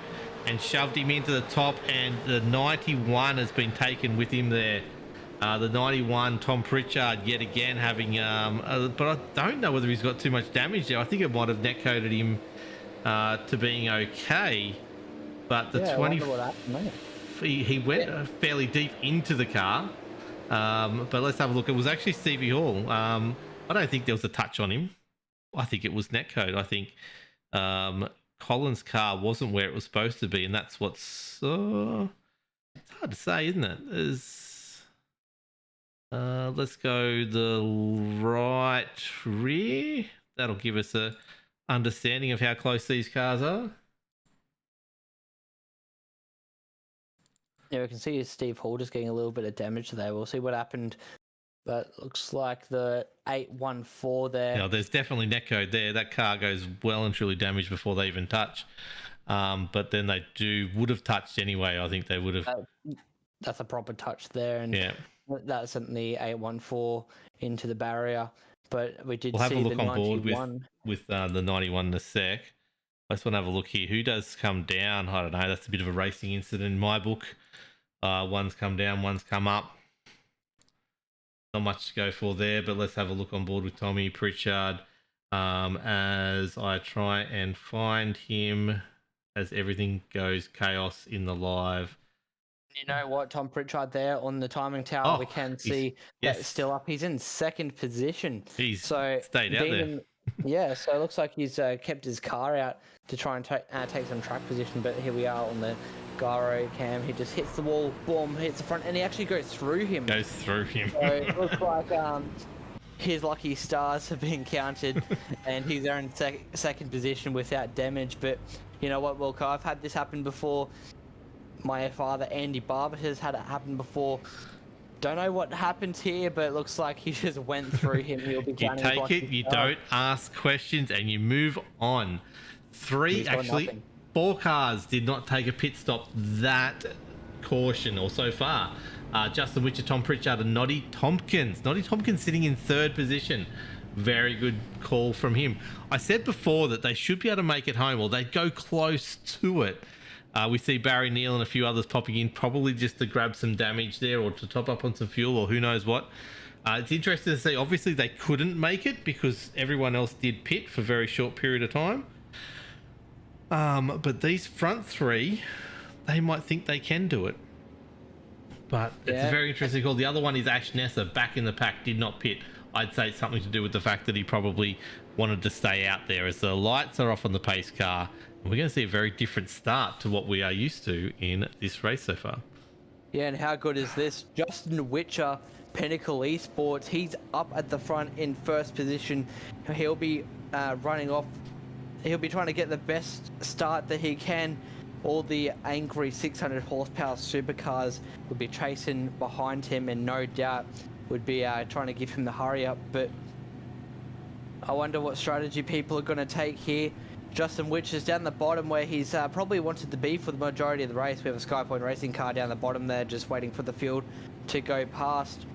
and shoved him into the top, and the 91 has been taken with him there. The 91, Tom Pritchard, yet again having but I don't know whether he's got too much damage there. I think it might have net coded him to being okay, but the 20 he went fairly deep into the car. But let's have a look. It was actually Stevie Hall. I don't think there was a touch on him. I think it was netcode. I think Colin's car wasn't where it was supposed to be, and that's what's it's hard to say, isn't it? Let's go the right rear. That'll give us a understanding of how close these cars are. Yeah, we can see Steve Hall just getting a little bit of damage there. We'll see what happened. But looks like the 814 there. Yeah, there's definitely netcode there. That car goes well and truly damaged before they even touch. But then they would have touched anyway. I think they would have. That's a proper touch there. And yeah, that sent the 814 into the barrier. But we did we'll have see a look the on 91. board with the 91 in a sec. I just want to have a look here. Who does come down? I don't know. That's a bit of a racing incident in my book. One's come down, one's come up. Not much to go for there, but let's have a look on board with Tommy Pritchard as I try and find him as everything goes chaos in the live. You know what, Tom Pritchard there on the timing tower, we can see that's still up. He's in second position. He's stayed out there. Yeah, so it looks like he's kept his car out to try and take some track position, but here we are on the gyro cam. He just hits the wall, boom, hits the front, and he actually goes through him. So it looks like his lucky stars have been counted, and he's there in second position without damage. But you know what, Wilco, I've had this happen before. My father, Andy Barber, has had it happen before. Don't know what happened here, but it looks like he just went through him. He'll be you take it, you don't ask questions, and you move on. Four cars did not take a pit stop that caution or so far. Justin Witcher, Tom Pritchard, and Noddy Tompkins. Noddy Tompkins sitting in third position. Very good call from him. I said before that they should be able to make it home, or they'd go close to it. We see Barry Neal and a few others popping in, probably just to grab some damage there or to top up on some fuel or who knows what. It's interesting to see. Obviously, they couldn't make it because everyone else did pit for a very short period of time. But these front three, they might think they can do it. But it's a very interesting call. The other one is Ash Nessa, back in the pack, did not pit. I'd say it's something to do with the fact that he probably wanted to stay out there as the lights are off on the pace car. And we're going to see a very different start to what we are used to in this race so far. Yeah, and how good is this? Justin Witcher, Pinnacle Esports, he's up at the front in first position. He'll be running off. He'll be trying to get the best start that he can. All the angry 600 horsepower supercars would be chasing behind him and no doubt would be trying to give him the hurry up. But I wonder what strategy people are going to take here. Justin Witcher's down the bottom where he's probably wanted to be for the majority of the race. We have a Skypoint racing car down the bottom there just waiting for the field to go past.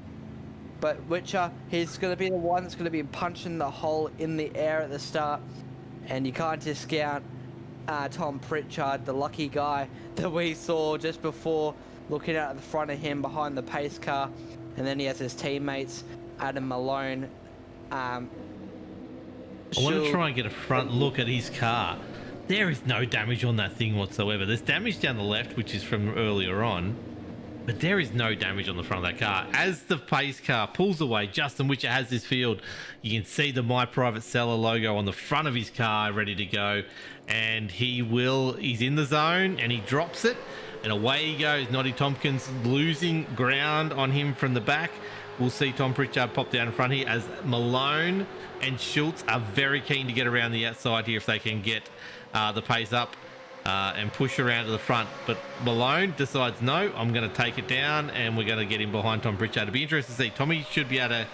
But Witcher, he's going to be the one that's going to be punching the hole in the air at the start. And you can't discount Tom Pritchard, the lucky guy that we saw just before, looking out at the front of him behind the pace car. And then he has his teammates, Adam Malone. I want to try and get a front look at his car. There is no damage on that thing whatsoever. There's damage down the left, which is from earlier on, but there is no damage on the front of that car. As the pace car pulls away, Justin Witcher has this field. You can see the My Private Seller logo on the front of his car ready to go, and he's in the zone and he drops it, and away he goes. Noddy Tompkins losing ground on him from the back. We'll see Tom Pritchard pop down in front here as Malone and Schultz are very keen to get around the outside here if they can get the pace up and push around to the front. But Malone decides, no, I'm going to take it down, and we're going to get him behind Tom Pritchard. It'll be interesting to see. Tommy should be able to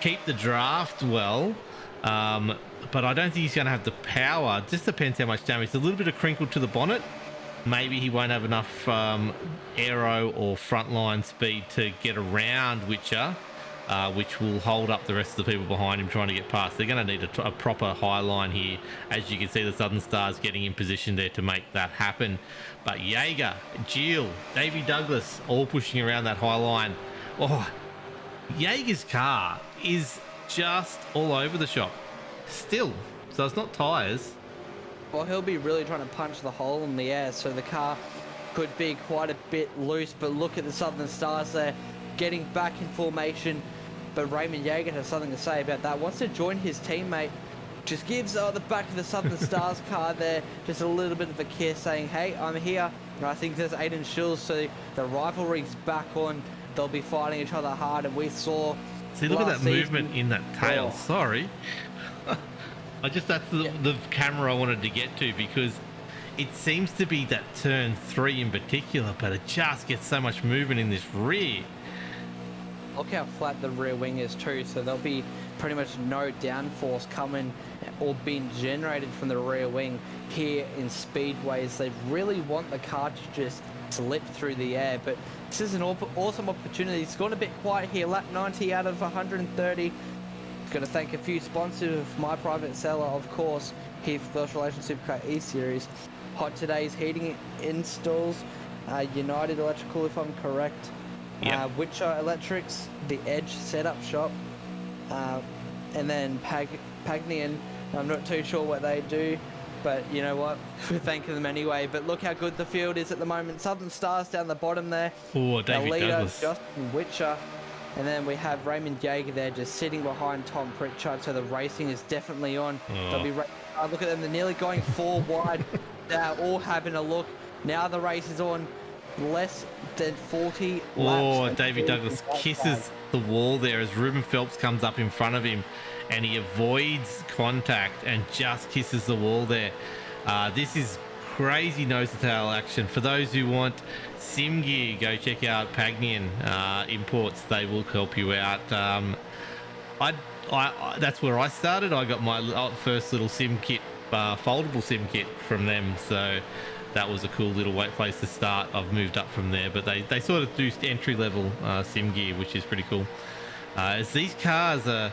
keep the draft well, but I don't think he's going to have the power. Just depends how much damage. A little bit of crinkle to the bonnet. Maybe he won't have enough aero or frontline speed to get around Witcher, which will hold up the rest of the people behind him trying to get past. They're going to need a proper high line here. As you can see, the Southern Stars getting in position there to make that happen. But Jaeger, Jill, Davey Douglas, all pushing around that high line. Oh, Jaeger's car is just all over the shop still. So it's not tyres. Well, he'll be really trying to punch the hole in the air, so the car could be quite a bit loose. But look at the Southern Stars there, getting back in formation. But Raymond Jaeger has something to say about that. Wants to join his teammate. Just gives the back of the Southern Stars car there just a little bit of a kiss, saying, hey, I'm here. And I think there's Aiden Schultz, so the rivalry's back on. They'll be fighting each other hard, and we saw... See, look at that movement in that tail. Oh. Sorry. That's the camera I wanted to get to, because it seems to be that turn 3 in particular, but it just gets so much movement in this rear. Look how flat the rear wing is too, so there'll be pretty much no downforce coming or being generated from the rear wing here in Speedways. They really want the car to just slip through the air, but this is an awesome opportunity. It's gone a bit quiet here, lap 90 out of 130. Going to thank a few sponsors of My Private Seller, of course, here for the Australasian Supercar eSeries. Hot Today's Heating Installs, United Electrical, if I'm correct, yep. Witcher Electrics, The Edge Setup Shop, and then Pagnian. I'm not too sure what they do, but you know what? We're thanking them anyway. But look how good the field is at the moment. Southern Stars down the bottom there. Oh, David Douglas. Justin Witcher. And then we have Raymond Jaeger there just sitting behind Tom Pritchard, so the racing is definitely on. They'll be look at them, they're nearly going 4 wide. They're all having a look. Now the race is on less than 40 laps. Oh, Davey Douglas kisses the wall there as Ruben Phelps comes up in front of him, and he avoids contact and just kisses the wall there. This is crazy nose-to-tail action. For those who want sim gear, go check out Pagnian Imports. They will help you out. That's where I started. I got my first little sim kit, foldable sim kit from them, so that was a cool little place to start. I've moved up from there, but they sort of do entry-level sim gear, which is pretty cool. As these cars are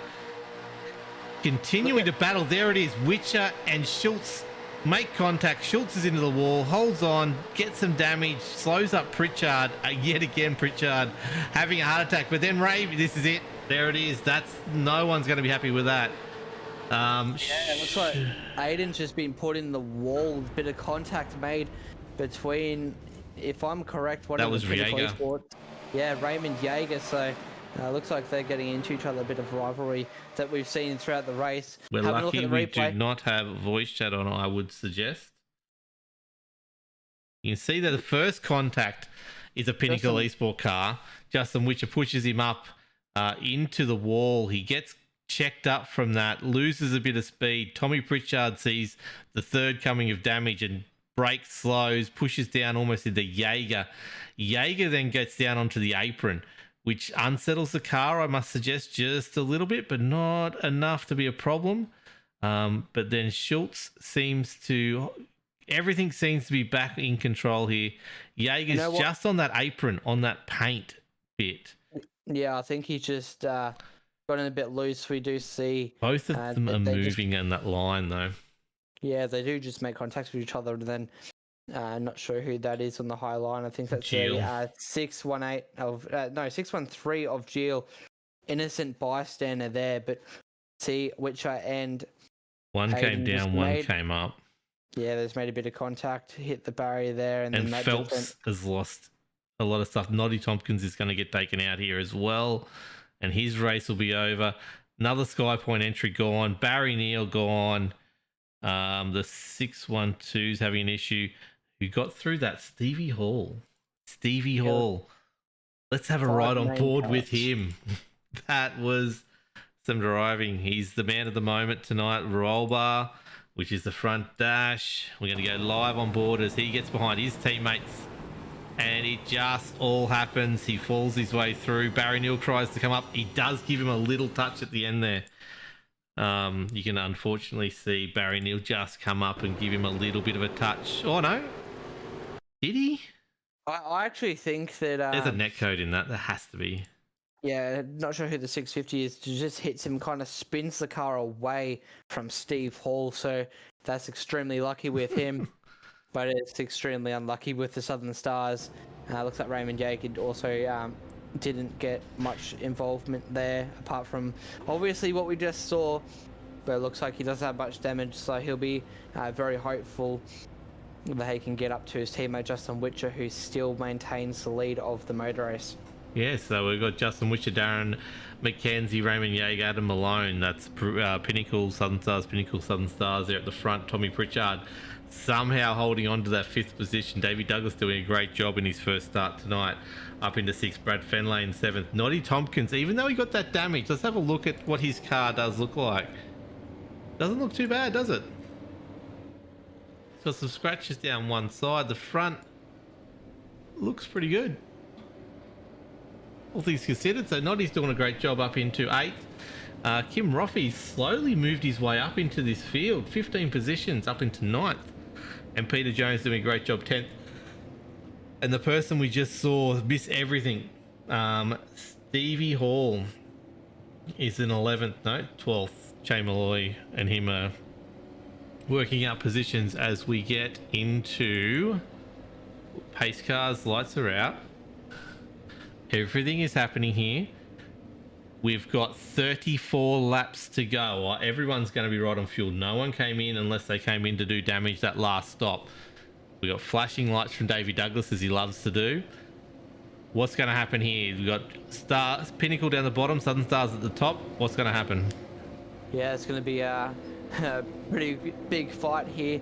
continuing to battle, there it is, Witcher and Schultz make contact. Schultz is into the wall, holds on, gets some damage, slows up Pritchard. Yet again, Pritchard having a heart attack. But then Ray, this is it. There it is. That's no one's going to be happy with that. Yeah, it looks like Aiden's just been put in the wall. Bit of contact made between, if I'm correct, one that of was the Pinnacle Rieger. Esports. Yeah, Raymond Jaeger. So looks like they're getting into each other. A bit of rivalry that we've seen throughout the race. We're Having a look lucky at the we replay. do not have voice chat on, I would suggest. You can see that the first contact is a Pinnacle Esport car. Justin Witcher pushes him up into the wall. He gets checked up from that, loses a bit of speed. Tommy Pritchard sees the third coming of damage and brakes, slows, pushes down almost into Jaeger. Jaeger then gets down onto the apron, which unsettles the car, I must suggest, just a little bit, but not enough to be a problem. But then Schultz seems to... Everything seems to be back in control here. Jaeger's just on that apron, on that paint bit. Yeah, I think he's just gotten a bit loose. We do see... Both of them are moving in that line, though. Yeah, they do just make contact with each other, and then... not sure who that is on the high line. I think that's a 618 of 613 of Gilles. Innocent bystander there, but see Witcher and one Hayden came down, one came up. Yeah, there's made a bit of contact, hit the barrier there, and then that Phelps has lost a lot of stuff. Noddy Tompkins is going to get taken out here as well, and his race will be over. Another Sky Point entry gone. Barry Neal gone. The 612's having an issue. Who got through that? Stevie Hall. Hall. Let's have a ride on board with him. That was some driving. He's the man of the moment tonight. Roll bar, which is the front dash. We're going to go live on board as he gets behind his teammates. And it just all happens. He falls his way through. Barry Neal tries to come up. He does give him a little touch at the end there. You can unfortunately see Barry Neal just come up and give him a little bit of a touch. Oh, no. Did he? I actually think that... there's a net code in that. There has to be. Yeah, not sure who the 650 is. Just hits him, kind of spins the car away from Steve Hall. So that's extremely lucky with him. But it's extremely unlucky with the Southern Stars. Looks like Raymond Jaeger also didn't get much involvement there, apart from obviously what we just saw. But it looks like he doesn't have much damage, so he'll be very hopeful that he can get up to his teammate Justin Witcher, who still maintains the lead of the motor race. Yeah, so we've got Justin Witcher, Darren McKenzie, Raymond Jaeger, Adam Malone. That's Pinnacle, Southern Stars, Pinnacle, Southern Stars there at the front. Tommy Pritchard somehow holding on to that 5th position. Davey Douglas doing a great job in his first start tonight. Up into 6th, Brad Fenley in 7th. Noddy Tompkins, even though he got that damage, let's have a look at what his car does look like. Doesn't look too bad, does it? It's got some scratches down one side. The front looks pretty good, all things considered. So Noddy's doing a great job up into 8th. Kim Roffey slowly moved his way up into this field, 15 positions up into 9th. And Peter Jones doing a great job, 10th. And the person we just saw miss everything, Stevie Hall, is in 11th, no, 12th. Che Malloy and him are working out positions as we get into pace cars. Lights are out. Everything is happening here. We've got 34 laps to go. Everyone's going to be right on fuel. No one came in unless they came in to do damage that last stop. We got flashing lights from Davey Douglas, as he loves to do. What's going to happen here? We've got Stars, Pinnacle down the bottom, Southern Stars at the top. What's going to happen? Yeah, it's going to be a pretty big fight here.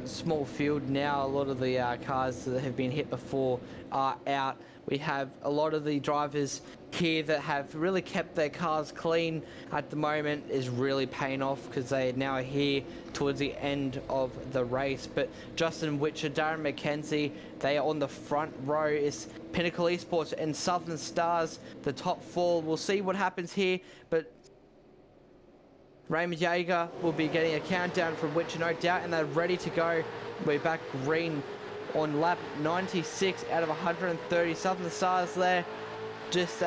Small field now. A lot of the cars that have been hit before are out. We have a lot of the drivers here that have really kept their cars clean at the moment is really paying off because they now are here towards the end of the race. But Justin Witcher, Darren McKenzie, they are on the front row. It's Pinnacle Esports and Southern Stars, the top 4. We'll see what happens here, but Raymond Jaeger will be getting a countdown from Witcher, no doubt, and they're ready to go. We're back green on lap 96 out of 130. Southern Stars there just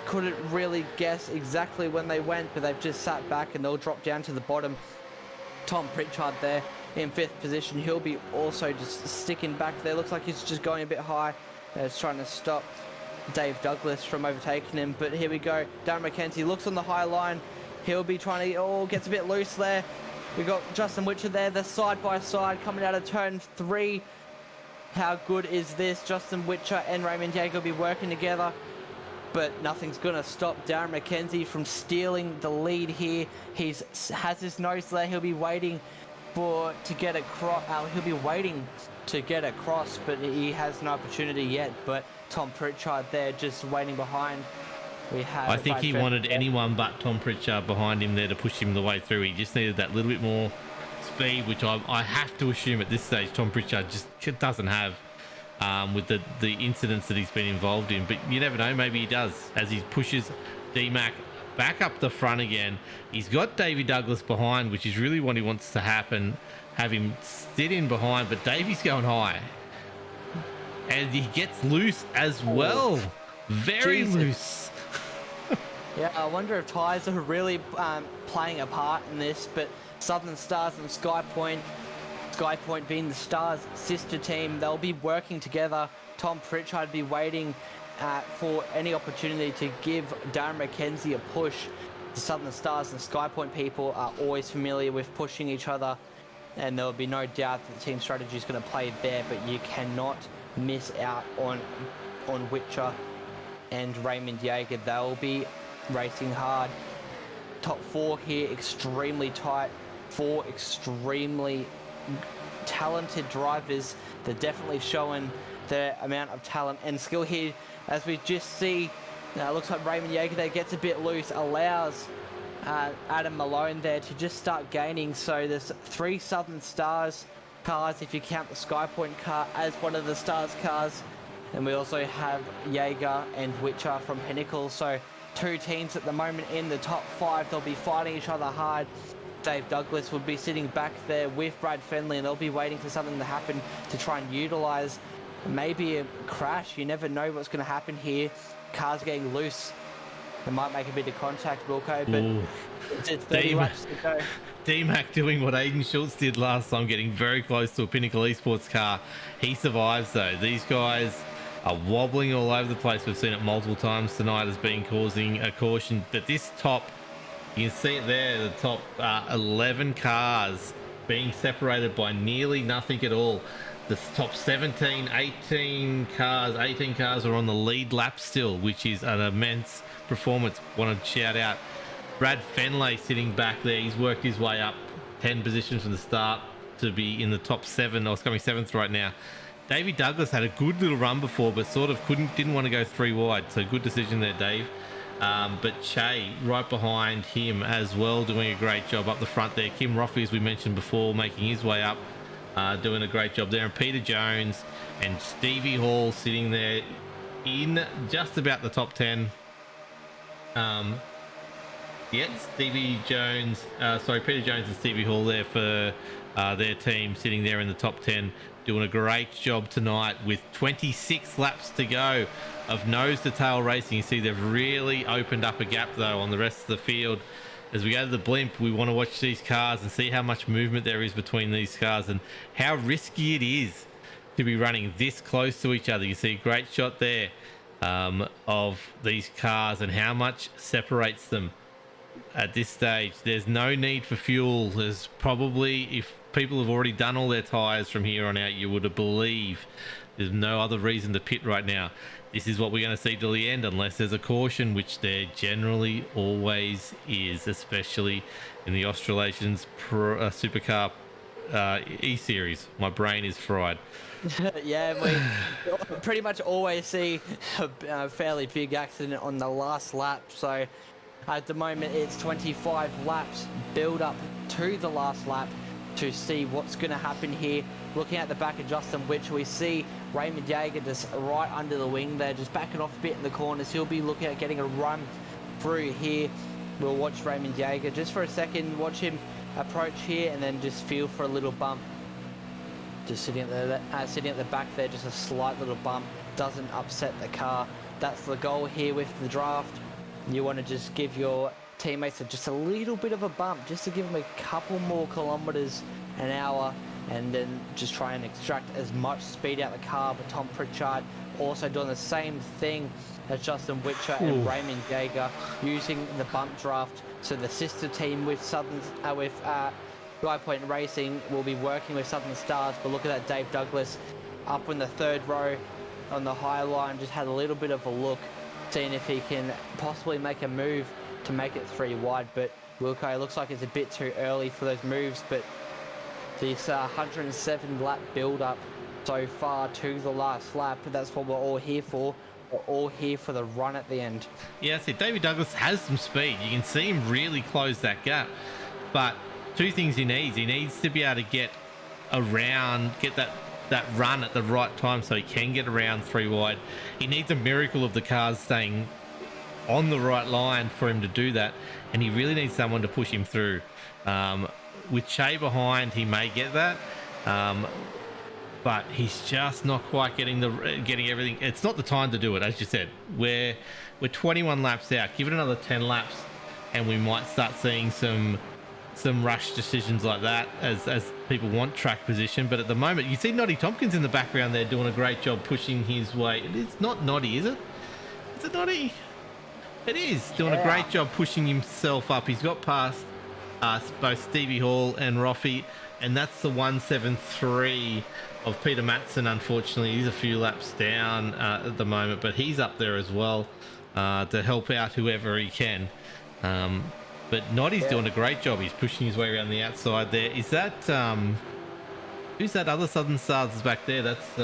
couldn't really guess exactly when they went, but they've just sat back and they'll drop down to the bottom. Tom Pritchard there in 5th position. He'll be also just sticking back there. Looks like he's just going a bit high. He's trying to stop Dave Douglas from overtaking him. But here we go. Darren McKenzie looks on the high line. He'll be trying to, oh, gets a bit loose there. We got Justin Witcher there. They're side by side coming out of turn 3. How good is this? Justin Witcher and Raymond Yeager will be working together. But nothing's going to stop Darren McKenzie from stealing the lead here. He has his nose there. He'll be waiting to get across. He'll be waiting to get across, but he has no opportunity yet. But Tom Pritchard there just waiting behind. I think he wanted anyone but Tom Pritchard behind him there to push him the way through. He just needed that little bit more speed, which I have to assume at this stage Tom Pritchard just doesn't have with the incidents that he's been involved in. But you never know, maybe he does as he pushes D-Mac back up the front again. He's got Davey Douglas behind, which is really what he wants to happen, have him sit in behind, but Davey's going high. And he gets loose as well. Very loose. Yeah, I wonder if tyres are really playing a part in this, but Southern Stars and Skypoint being the Stars' sister team, they'll be working together. Tom Pritchard will be waiting for any opportunity to give Darren McKenzie a push. The Southern Stars and Skypoint people are always familiar with pushing each other, and there will be no doubt that the team strategy is going to play there, but you cannot miss out on Witcher and Raymond Yeager. They'll be racing hard. Top 4 here, extremely tight. 4 extremely talented drivers. They're definitely showing their amount of talent and skill here. As we just see, looks like Raymond Yeager there gets a bit loose, allows Adam Malone there to just start gaining. So there's 3 Southern Stars cars, if you count the Skypoint car as one of the Stars cars. And we also have Yeager and Witcher from Pinnacle. So 2 teams at the moment in the top 5. They'll be fighting each other hard. Dave Douglas would be sitting back there with Brad Fenley, and they'll be waiting for something to happen to try and utilize maybe a crash. You never know what's going to happen here. Cars getting loose. They might make a bit of contact, Wilco, but it's 30 laps to go. D-Mac doing what Aiden Schultz did last time, getting very close to a Pinnacle Esports car. He survives though. These guys are wobbling all over the place. We've seen it multiple times tonight as being causing a caution. But this top, you can see it there, the top 11 cars being separated by nearly nothing at all. The top 17, 18 cars are on the lead lap still, which is an immense performance. Want to shout out Brad Fenley sitting back there. He's worked his way up 10 positions from the start to be in the top 7. I was coming 7th right now. Davey Douglas had a good little run before, but sort of didn't want to go 3 wide. So good decision there, Dave. But Che right behind him as well, doing a great job up the front there. Kim Roffey, as we mentioned before, making his way up, doing a great job there. And Peter Jones and Stevie Hall sitting there in just about the top 10. Peter Jones and Stevie Hall there for their team, sitting there in the top 10, doing a great job tonight with 26 laps to go of nose to tail racing. You see they've really opened up a gap though on the rest of the field. As we go to the blimp, we want to watch these cars and see how much movement there is between these cars and how risky it is to be running this close to each other. You see a great shot there of these cars and how much separates them at this stage. There's no need for fuel. There's probably, if people have already done all their tires from here on out, you would believe there's no other reason to pit right now. This is what we're going to see till the end, unless there's a caution, which there generally always is, especially in the Australasian Supercar eSeries. My brain is fried. Yeah, we pretty much always see a fairly big accident on the last lap. So at the moment it's 25 laps build up to the last lap to see what's going to happen here. Looking at the back of Justin Witcher, we see Raymond Yeager just right under the wing there, just backing off a bit in the corners. He'll be looking at getting a run through here. We'll watch Raymond Yeager just for a second, watch him approach here and then just feel for a little bump. Just sitting at the back there, just a slight little bump, doesn't upset the car. That's the goal here with the draft. You want to just give your teammates just a little bit of a bump, just to give them a couple more kilometers an hour, and then just try and extract as much speed out of the car. But Tom Pritchard also doing the same thing as Justin Witcher and Raymond Jaeger, using the bump draft. So the sister team with Guy Point Racing will be working with Southern Stars. But look at that, Dave Douglas up in the third row on the high line, just had a little bit of a look, seeing if he can possibly make a move to make it 3 wide. But Wilco, looks like it's a bit too early for those moves, but this 107 lap build up so far to the last lap, that's what we're all here for. We're all here for the run at the end. Yeah, see, David Douglas has some speed. You can see him really close that gap. But two things he needs. He needs to be able to get around, get that run at the right time so he can get around 3 wide. He needs a miracle of the cars staying on the right line for him to do that. And he really needs someone to push him through. With Shea behind, he may get that. But he's just not quite getting everything. It's not the time to do it, as you said. We're 21 laps out. Give it another 10 laps, and we might start seeing some rush decisions like that as people want track position. But at the moment, you see Noddy Tompkins in the background there doing a great job pushing his way. It's not Noddy, is it? Is it Noddy? It is doing a great job pushing himself up. He's got past both Stevie Hall and Roffey, and that's the 173 of Peter Matson. Unfortunately, he's a few laps down at the moment, but he's up there as well to help out whoever he can. But Noddy's doing a great job. He's pushing his way around the outside there. Is that who's that other Southern Stars back there? That's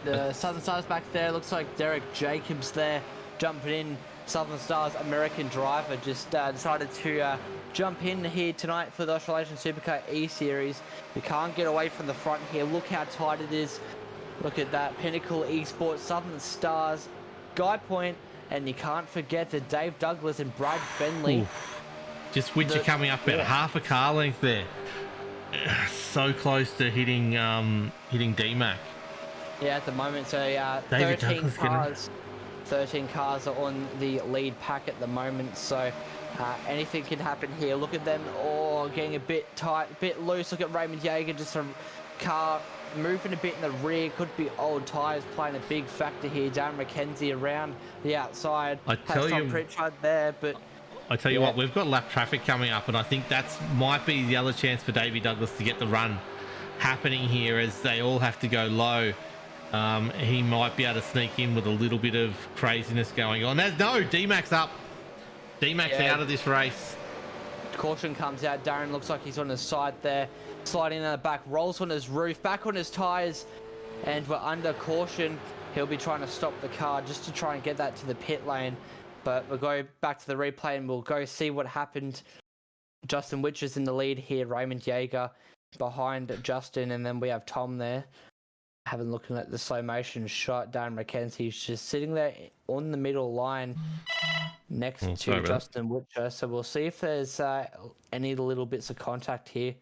the Southern Stars back there. Looks like Derek Jacobs there jumping in. Southern Stars American driver just decided to jump in here tonight for the Australasian Supercar eSeries. You can't get away from the front here. Look how tight it is. Look at that. Pinnacle Esports, Southern Stars, Guy Point, and you can't forget that Dave Douglas and Brad Fenley. Oof. Just Witcher coming up at half a car length there. So close to hitting DMAC. Yeah, at the moment, so 13 cars are on the lead pack at the moment, so anything can happen here. Look at them all getting a bit tight, a bit loose. Look at Raymond Jaeger, just a car moving a bit in the rear. Could be old tyres playing a big factor here. Darren McKenzie around the outside. I tell you, Pritchard there, but I tell you what, we've got lap traffic coming up, and I think that's might be the other chance for Davey Douglas to get the run happening here, as they all have to go low. He might be able to sneak in with a little bit of craziness going on. No, D-Mac's up. D-Mac's out of this race. Caution comes out. Darren looks like he's on his side there. Sliding in the back, rolls on his roof, back on his tyres, and we're under caution. He'll be trying to stop the car just to try and get that to the pit lane. But we'll go back to the replay and we'll go see what happened. Justin Witcher's in the lead here. Raymond Jaeger behind Justin, and then we have Tom there. Having looking at the slow motion shot, Darren McKenzie's just sitting there on the middle line next to Justin Witcher. So we'll see if there's any little bits of contact here.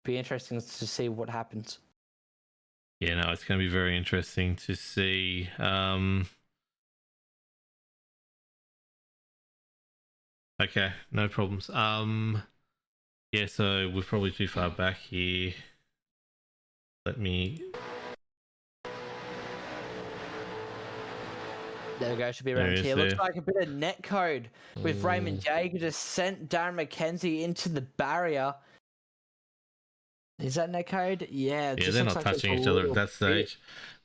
Be interesting to see what happens. Yeah, no, it's going to be very interesting to see. Okay, no problems. Yeah, so we're probably too far back here. Let me. There we go, should be around here. Looks like a bit of net code with Raymond Jaeger just sent Darren McKenzie into the barrier. Is that net code? Yeah. Yeah, they're not touching each other at that stage.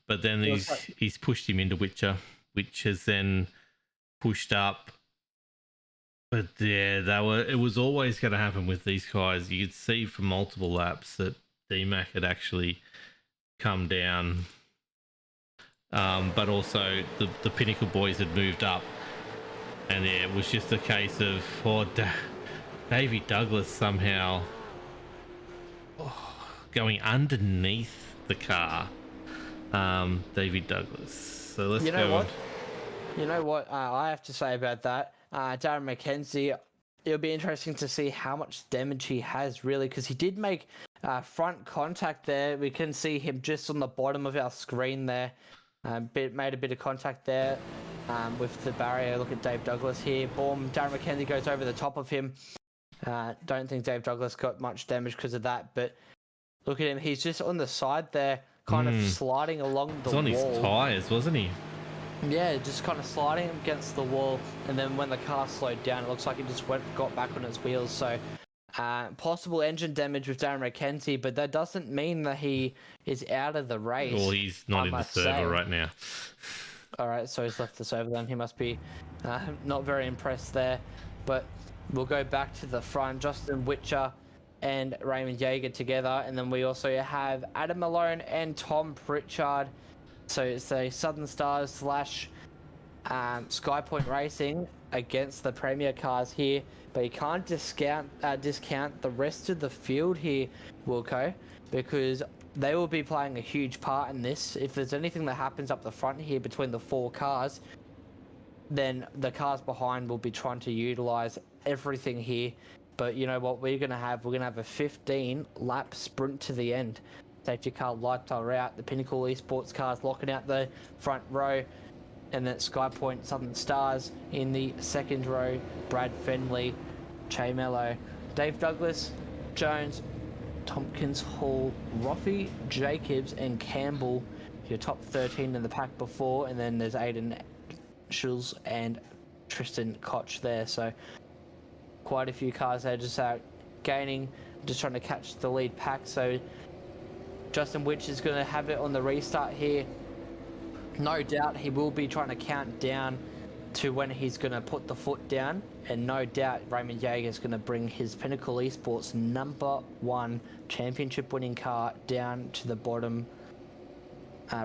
But then he's pushed him into Witcher, which has then pushed up. But yeah, it was always going to happen with these guys. You could see for multiple laps that DMAC had actually come down. But also the Pinnacle boys had moved up, and yeah, it was just a case of Davey Douglas somehow going underneath the car. Davey Douglas. So let's go. You know what I have to say about that? Darren McKenzie, it'll be interesting to see how much damage he has, really, because he did make front contact there. We can see him just on the bottom of our screen there. Made a bit of contact there with the barrier. Look at Dave Douglas here. Boom. Darren McKenzie goes over the top of him. Don't think Dave Douglas got much damage because of that, but look at him. He's just on the side there, kind of sliding along the He's on wall. his tyres, wasn't he? Yeah, just kind of sliding against the wall, and then when the car slowed down, it looks like it just got back on its wheels. So, possible engine damage with Darren McKenzie, but that doesn't mean that he is out of the race. Well, he's not I in the must server say. right now. All right, so he's left the server then. He must be not very impressed there. But we'll go back to the front. Justin Witcher and Raymond Yeager together. And then we also have Adam Malone and Tom Pritchard. So it's a Southern Stars slash Skypoint Racing against the Premier cars here. But you can't discount the rest of the field here, Wilco, because they will be playing a huge part in this. If there's anything that happens up the front here between the 4 cars, then the cars behind will be trying to utilize everything here. But you know what we're going to have? We're going to have a 15-lap sprint to the end. Safety car lights are out. The Pinnacle Esports cars locking out the front row. And then Skypoint Southern Stars in the second row. Brad Fenley, Che Mello, Dave Douglas, Jones, Tompkins, Hall, Roffey, Jacobs, and Campbell, your top 13 in the pack before, and then there's Aiden Schulz and Tristan Koch there. So quite a few cars there just out gaining, just trying to catch the lead pack. So Justin Witch is going to have it on the restart here. No doubt he will be trying to count down to when he's going to put the foot down, and no doubt Raymond Yeager is going to bring his Pinnacle Esports #1 championship winning car down to the bottom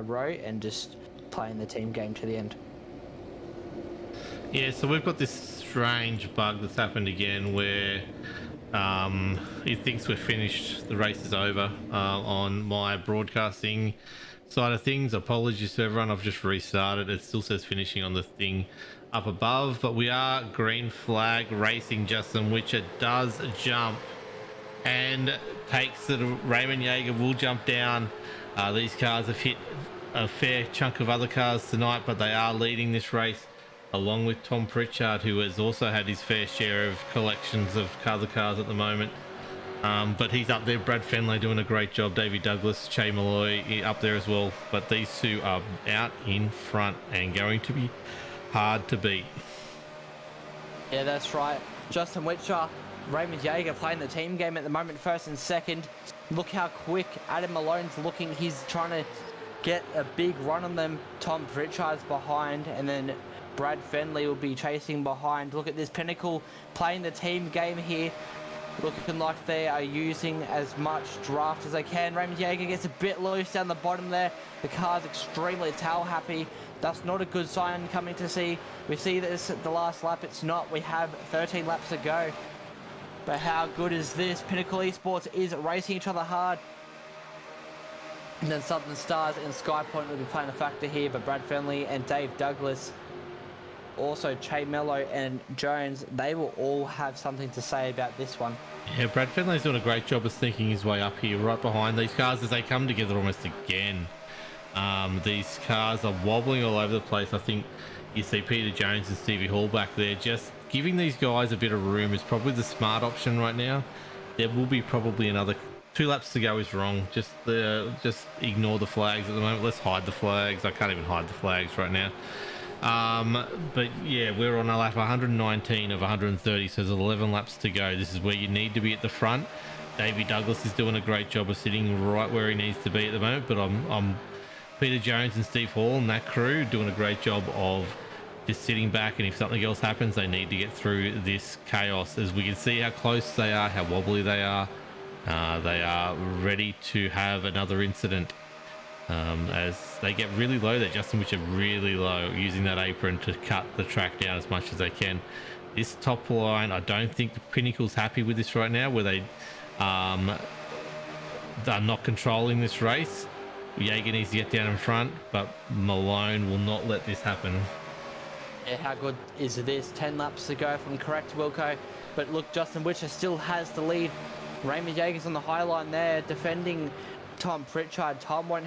row and just playing the team game to the end. Yeah, so we've got this strange bug that's happened again where he thinks we're finished, the race is over on my broadcasting side of things. Apologies to everyone, I've just restarted. It still says finishing on the thing up above, but we are green flag racing. Justin Witcher does jump and takes it. Raymond Yeager will jump down. These cars have hit a fair chunk of other cars tonight, but they are leading this race along with Tom Pritchard, who has also had his fair share of collections of other cars at the moment. But he's up there. Brad Fenley doing a great job. Davey Douglas, Che Malloy up there as well. But these two are out in front and going to be hard to beat. Yeah, that's right. Justin Witcher, Raymond Yeager playing the team game at the moment, first and second. Look how quick Adam Malone's looking. He's trying to get a big run on them. Tom Pritchard's behind, and then Brad Fenley will be chasing behind. Look at this Pinnacle playing the team game here. Looking like they are using as much draft as they can. Raymond Yeager gets a bit loose down the bottom there. The car's extremely tail happy. That's not a good sign coming to see. We see this at the last lap. It's not. We have 13 laps to go. But how good is this? Pinnacle Esports is racing each other hard. And then Southern Stars and Skypoint will be playing a factor here. But Brad Fenley and Dave Douglas, also Che Mello and Jones, they will all have something to say about this one. Yeah, Brad Fenley's doing a great job of sneaking his way up here right behind these cars as they come together almost again. These cars are wobbling all over the place. I think you see Peter Jones and Stevie Hall back there. Just giving these guys a bit of room is probably the smart option right now. There will be probably another 2 laps to go is wrong. Just ignore the flags at the moment. Let's hide the flags. I can't even hide the flags right now. But yeah, we're on a lap 119 of 130, so there's 11 laps to go. This is where you need to be at the front. Davey Douglas is doing a great job of sitting right where he needs to be at the moment, but I'm Peter Jones and Steve Hall and that crew doing a great job of just sitting back, and if something else happens, they need to get through this chaos. As we can see how close they are, how wobbly they are ready to have another incident. As they get really low, they're Justin Witcher really low, using that apron to cut the track down as much as they can. This top line, I don't think the Pinnacle's happy with this right now, where they're not controlling this race. Yeager needs to get down in front, but Malone will not let this happen. Yeah, how good is this? 10 laps to go, if I'm correct, Wilco. But look, Justin Witcher still has the lead. Raymond Yeager's on the high line there, defending Tom Pritchard. Tom won't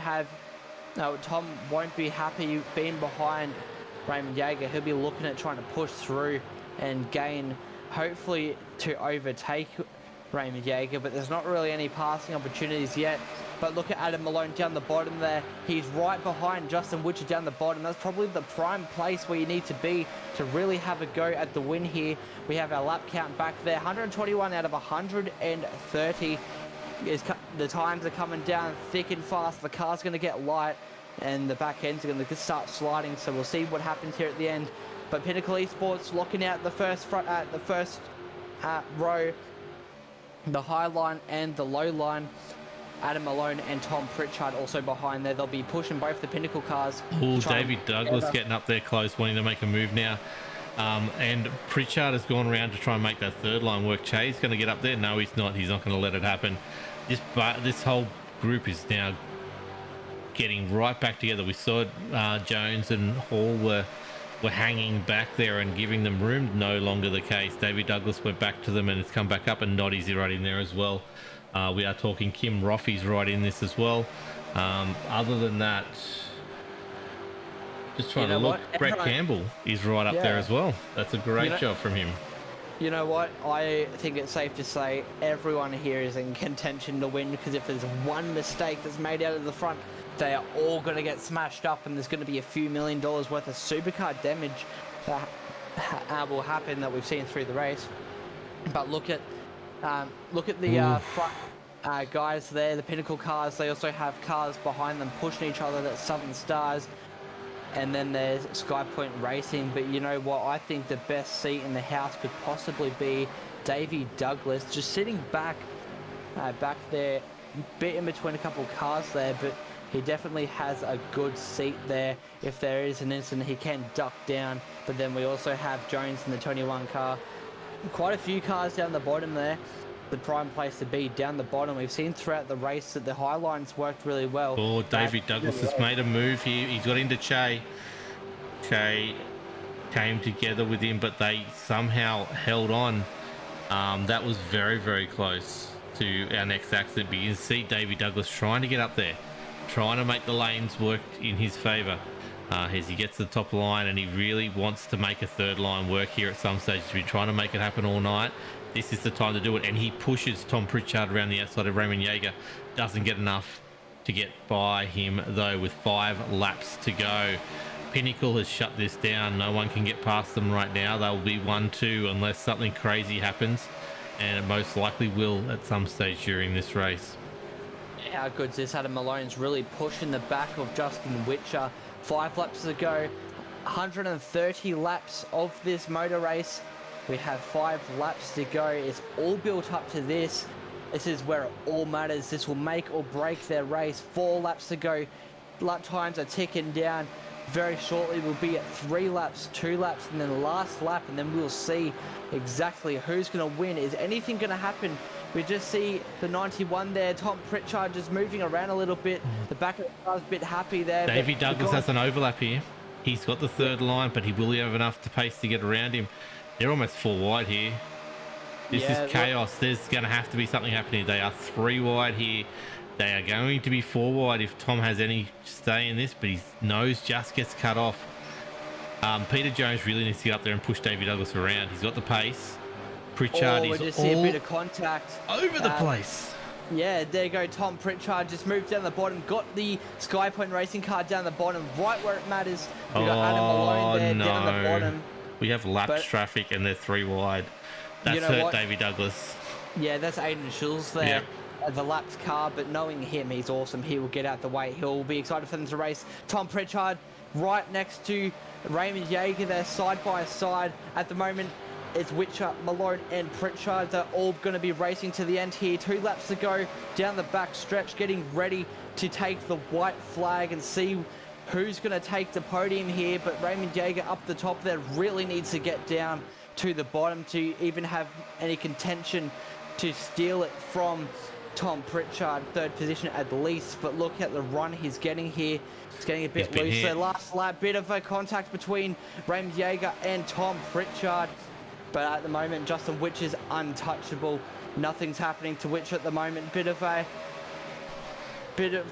be happy being behind Raymond Yeager. He'll be looking at trying to push through and gain, hopefully to overtake Raymond Yeager, but there's not really any passing opportunities yet. But look at Adam Malone down the bottom there. He's right behind Justin Witcher down the bottom. That's probably the prime place where you need to be to really have a go at the win here. We have our lap count back there. 121 out of 130. The times are coming down thick and fast. The car's going to get light, and the back end's going to start sliding. So we'll see what happens here at the end. But Pinnacle Esports locking out the first row, the high line and the low line. Adam Malone and Tom Pritchard also behind there. They'll be pushing both the Pinnacle cars. Oh, Davey Douglas getting up there close, wanting to make a move now. And Pritchard has gone around to try and make that third line work. Che's going to get up there. No, he's not. He's not going to let it happen. This whole group is now getting right back together. We saw Jones and Hall were hanging back there and giving them room. No longer the case. Davey Douglas went back to them and it's come back up, and Noddy's right in there as well. We are talking Kim Roffey's right in this as well. Other than that, just trying to look. Brett Campbell is right up there as well. That's a great job from him. You know what? I think it's safe to say everyone here is in contention to win, because if there's one mistake that's made out of the front, they are all going to get smashed up, and there's going to be a few $1 million worth of supercar damage that will happen that we've seen through the race. But look at the front guys there, the Pinnacle cars. They also have cars behind them pushing each other. That's Southern Stars. And then there's SkyPoint Racing. But you know what? I think the best seat in the house could possibly be Davey Douglas, just sitting back there, bit in between a couple of cars there, but he definitely has a good seat there. If there is an incident, he can duck down. But then we also have Jones in the 21 car. Quite a few cars down the bottom there. The prime place to be down the bottom. We've seen throughout the race that the high lines worked really well. Oh, Davey Douglas has made a move here. He's got into Che. Che came together with him, but they somehow held on. That was very, very close to our next accident. But you can see Davey Douglas trying to get up there, trying to make the lanes work in his favour. As he gets to the top line, and he really wants to make a third line work here at some stage. He's been trying to make it happen all night. This is the time to do it, and he pushes Tom Pritchard around the outside of Raymond Yeager. Doesn't get enough to get by him though, with 5 laps to go. Pinnacle has shut this down. No one can get past them right now. They'll be 1-2 unless something crazy happens, and it most likely will at some stage during this race. How good's this? Adam Malone's really pushing the back of Justin Witcher. 5 laps to go, 130 laps of this motor race. We have 5 laps to go. It's all built up to this. This is where it all matters. This will make or break their race. 4 laps to go. Lap times are ticking down. Very shortly we'll be at 3 laps, 2 laps, and then the last lap, and then we'll see exactly who's going to win. Is anything going to happen? We just see the 91 there, Tom Pritchard just moving around a little bit. The back of the car's a bit happy there. Davey Douglas has an overlap here. He's got the third line, but he will have enough to pace to get around him. They're almost 4 wide here. This is chaos. There's going to have to be something happening. They are 3 wide here. They are going to be 4 wide if Tom has any stay in this, but his nose just gets cut off. Peter Jones really needs to get up there and push Davey Douglas around. He's got the pace. Pritchard is just see a bit of contact over the place. Yeah, there you go. Tom Pritchard just moved down the bottom, got the SkyPoint Racing car down the bottom, right where it matters. We got Adam Malone there down the bottom. We have laps traffic and they're 3 wide. That's hurt Davey Douglas. Yeah, that's Aiden Schultz there. Yep. The laps car, but knowing him, he's awesome. He will get out the way. He'll be excited for them to race. Tom Pritchard right next to Raymond Yeager there, side by side. At the moment, it's Witcher, Malone, and Pritchard. They're all going to be racing to the end here. 2 laps to go down the back stretch, getting ready to take the white flag and see who's going to take the podium here. But Raymond Yeager up the top there really needs to get down to the bottom to even have any contention to steal it from Tom Pritchard, 3rd position at least. But look at the run he's getting here. It's getting a bit loose. So last lap, bit of a contact between Raymond Yeager and Tom Pritchard. But at the moment, Justin Witch is untouchable. Nothing's happening to Witch at the moment. Bit of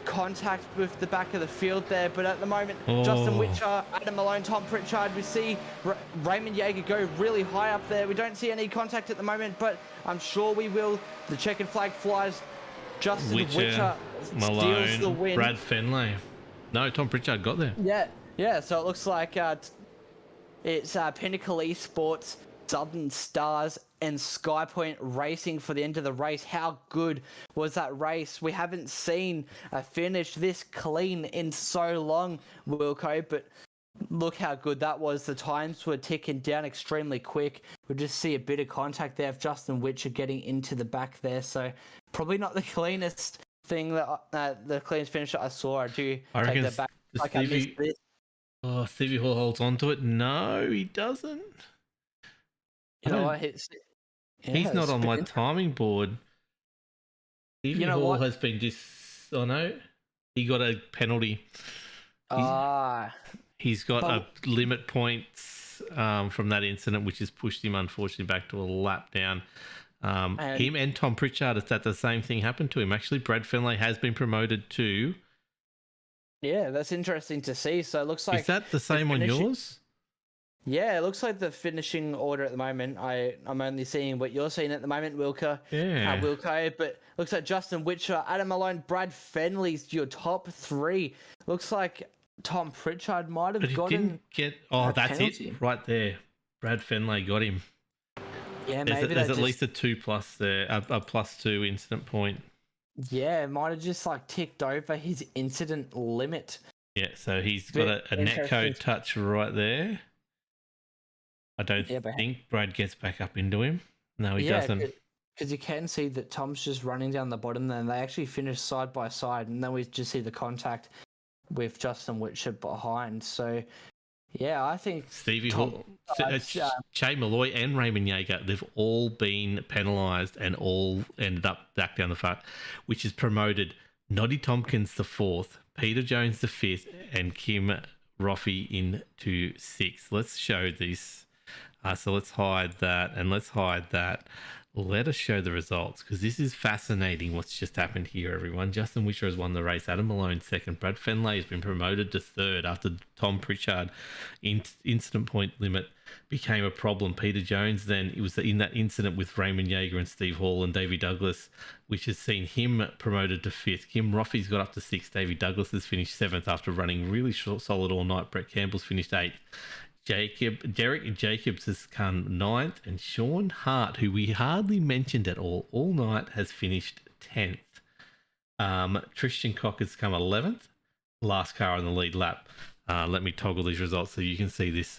contact with the back of the field there. But at the moment, Justin Witcher, Adam Malone, Tom Pritchard. We see Raymond Yeager go really high up there. We don't see any contact at the moment, but I'm sure we will. The checkered flag flies. Justin Witcher steals the Malone, win. Brad Fenley. No, Tom Pritchard got there. Yeah. So it looks like it's Pinnacle Esports, Southern Stars, and Skypoint racing for the end of the race. How good was that race? We haven't seen a finish this clean in so long, Wilco, but look how good that was. The times were ticking down extremely quick. We just see a bit of contact there of Justin Witcher getting into the back there. So probably not the cleanest thing that the cleanest finish that I saw. I do take that back. Like I missed this. Oh, Stevie Hall holds on to it. No, he doesn't. You know what? He's not on my timing board. Stevie Hall has been Oh no, he got a penalty. He's got a limit points from that incident, which has pushed him unfortunately back to a lap down. Him and Tom Pritchard, it's that the same thing happened to him. Actually, Brad Fenley has been promoted to. Yeah, that's interesting to see. So it looks like... Is that the same on yours? Yeah, it looks like the finishing order at the moment. I'm only seeing what you're seeing at the moment, Wilco. Yeah. Wilco, but looks like Justin Witcher, Adam Malone, Brad Fenley's your top three. Looks like Tom Pritchard might have gotten... that's penalty. It right there. Brad Fenley got him. Yeah, there's at least a 2+ there, a +2 incident point. Yeah, it might have just ticked over his incident limit. Yeah, so he's got a netcode touch right there. I don't think Brad gets back up into him. No, he doesn't. Because you can see that Tom's just running down the bottom there, and they actually finish side by side, and then we just see the contact with Justin Witcher behind. So, yeah, I think Stevie Hall, Che Malloy and Raymond Yeager, they've all been penalised and all ended up back down the front, which has promoted Noddy Tompkins the 4th, Peter Jones the 5th, and Kim Roffey into 6th. Let's show this. So let's hide that and let's hide that. Let us show the results because this is fascinating what's just happened here, everyone. Justin Wisher has won the race. Adam Malone 2nd. Brad Fenley has been promoted to 3rd after Tom Pritchard incident point limit became a problem. Peter Jones then, it was in that incident with Raymond Yeager and Steve Hall and Davey Douglas, which has seen him promoted to 5th. Kim Roffey's got up to 6th. Davey Douglas has finished 7th after running really solid all night. Brett Campbell's finished 8th. Derek Jacobs has come 9th, and Sean Hart, who we hardly mentioned at all night, has finished 10th. Tristan Cock has come 11th, last car on the lead lap. Let me toggle these results so you can see this.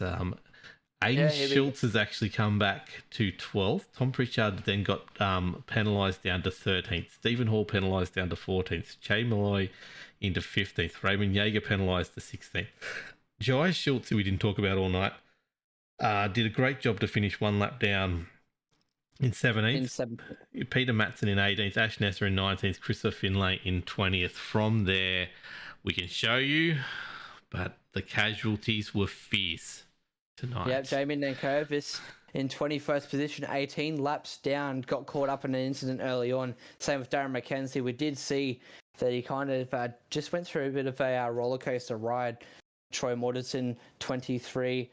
Aiden Schultz has actually come back to 12th. Tom Pritchard then got penalised down to 13th. Stephen Hall penalised down to 14th. Che Malloy into 15th. Raymond Yeager penalised to 16th. Jai Schultz, who we didn't talk about all night, did a great job to finish one lap down in 17th. Peter Matson in 18th, Ash Nesser in 19th, Christopher Finlay in 20th. From there, we can show you, but the casualties were fierce tonight. Yep, Jamie Nankervis in 21st position, 18 laps down, got caught up in an incident early on. Same with Darren McKenzie. We did see that he kind of just went through a bit of a roller coaster ride. Troy Mortensen, 23rd,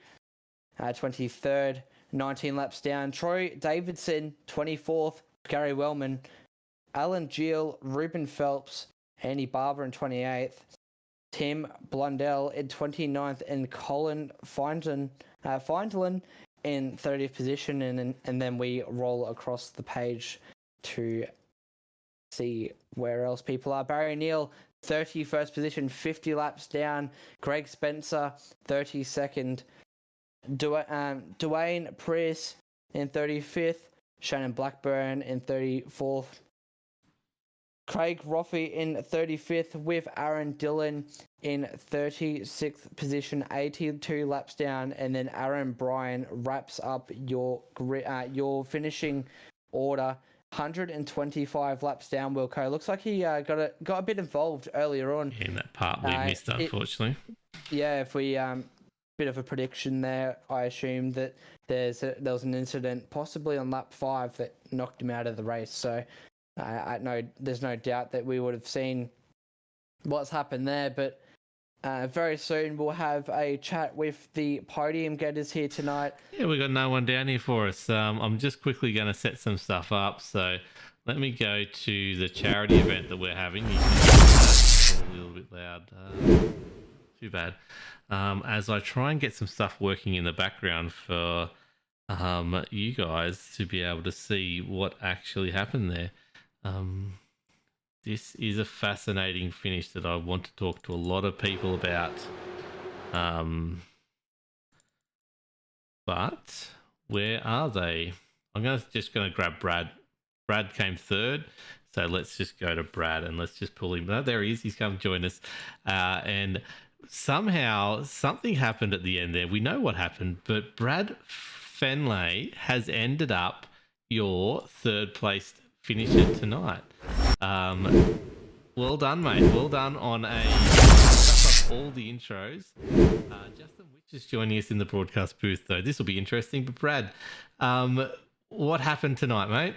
19 laps down. Troy Davidson, 24th. Gary Wellman, Alan Gill, Ruben Phelps, Andy Barber in 28th. Tim Blundell in 29th, and Colin Feindlin in 30th position. And then we roll across the page to see where else people are. Barry Neal, 31st position, 50 laps down. Greg Spencer, 32nd. Dwayne Price in 35th. Shannon Blackburn in 34th. Craig Roffey in 35th with Aaron Dillon in 36th position, 82 laps down. And then Aaron Bryan wraps up your finishing order. 125 laps down, Wilco. Looks like he got a bit involved earlier on. In that part we missed, unfortunately. If we bit of a prediction there, I assume that there was an incident possibly on lap 5 that knocked him out of the race. So I know there's no doubt that we would have seen what's happened there. But very soon we'll have a chat with the podium getters here tonight. Yeah, we got no one down here for us. I'm just quickly going to set some stuff up. So let me go to the charity event that we're having. You can hear that. A little bit loud. Too bad. As I try and get some stuff working in the background for you guys to be able to see what actually happened there. This is a fascinating finish that I want to talk to a lot of people about. But where are they? Just going to grab Brad. Brad came third, so let's just go to Brad and let's just pull him. Oh, there he is. He's come join us. And somehow something happened at the end there. We know what happened, but Brad Fenley has ended up your third place finisher tonight. Well done, mate. Well done on all the intros. Justin Witch is joining us in the broadcast booth, though. This will be interesting. But Brad, what happened tonight, mate?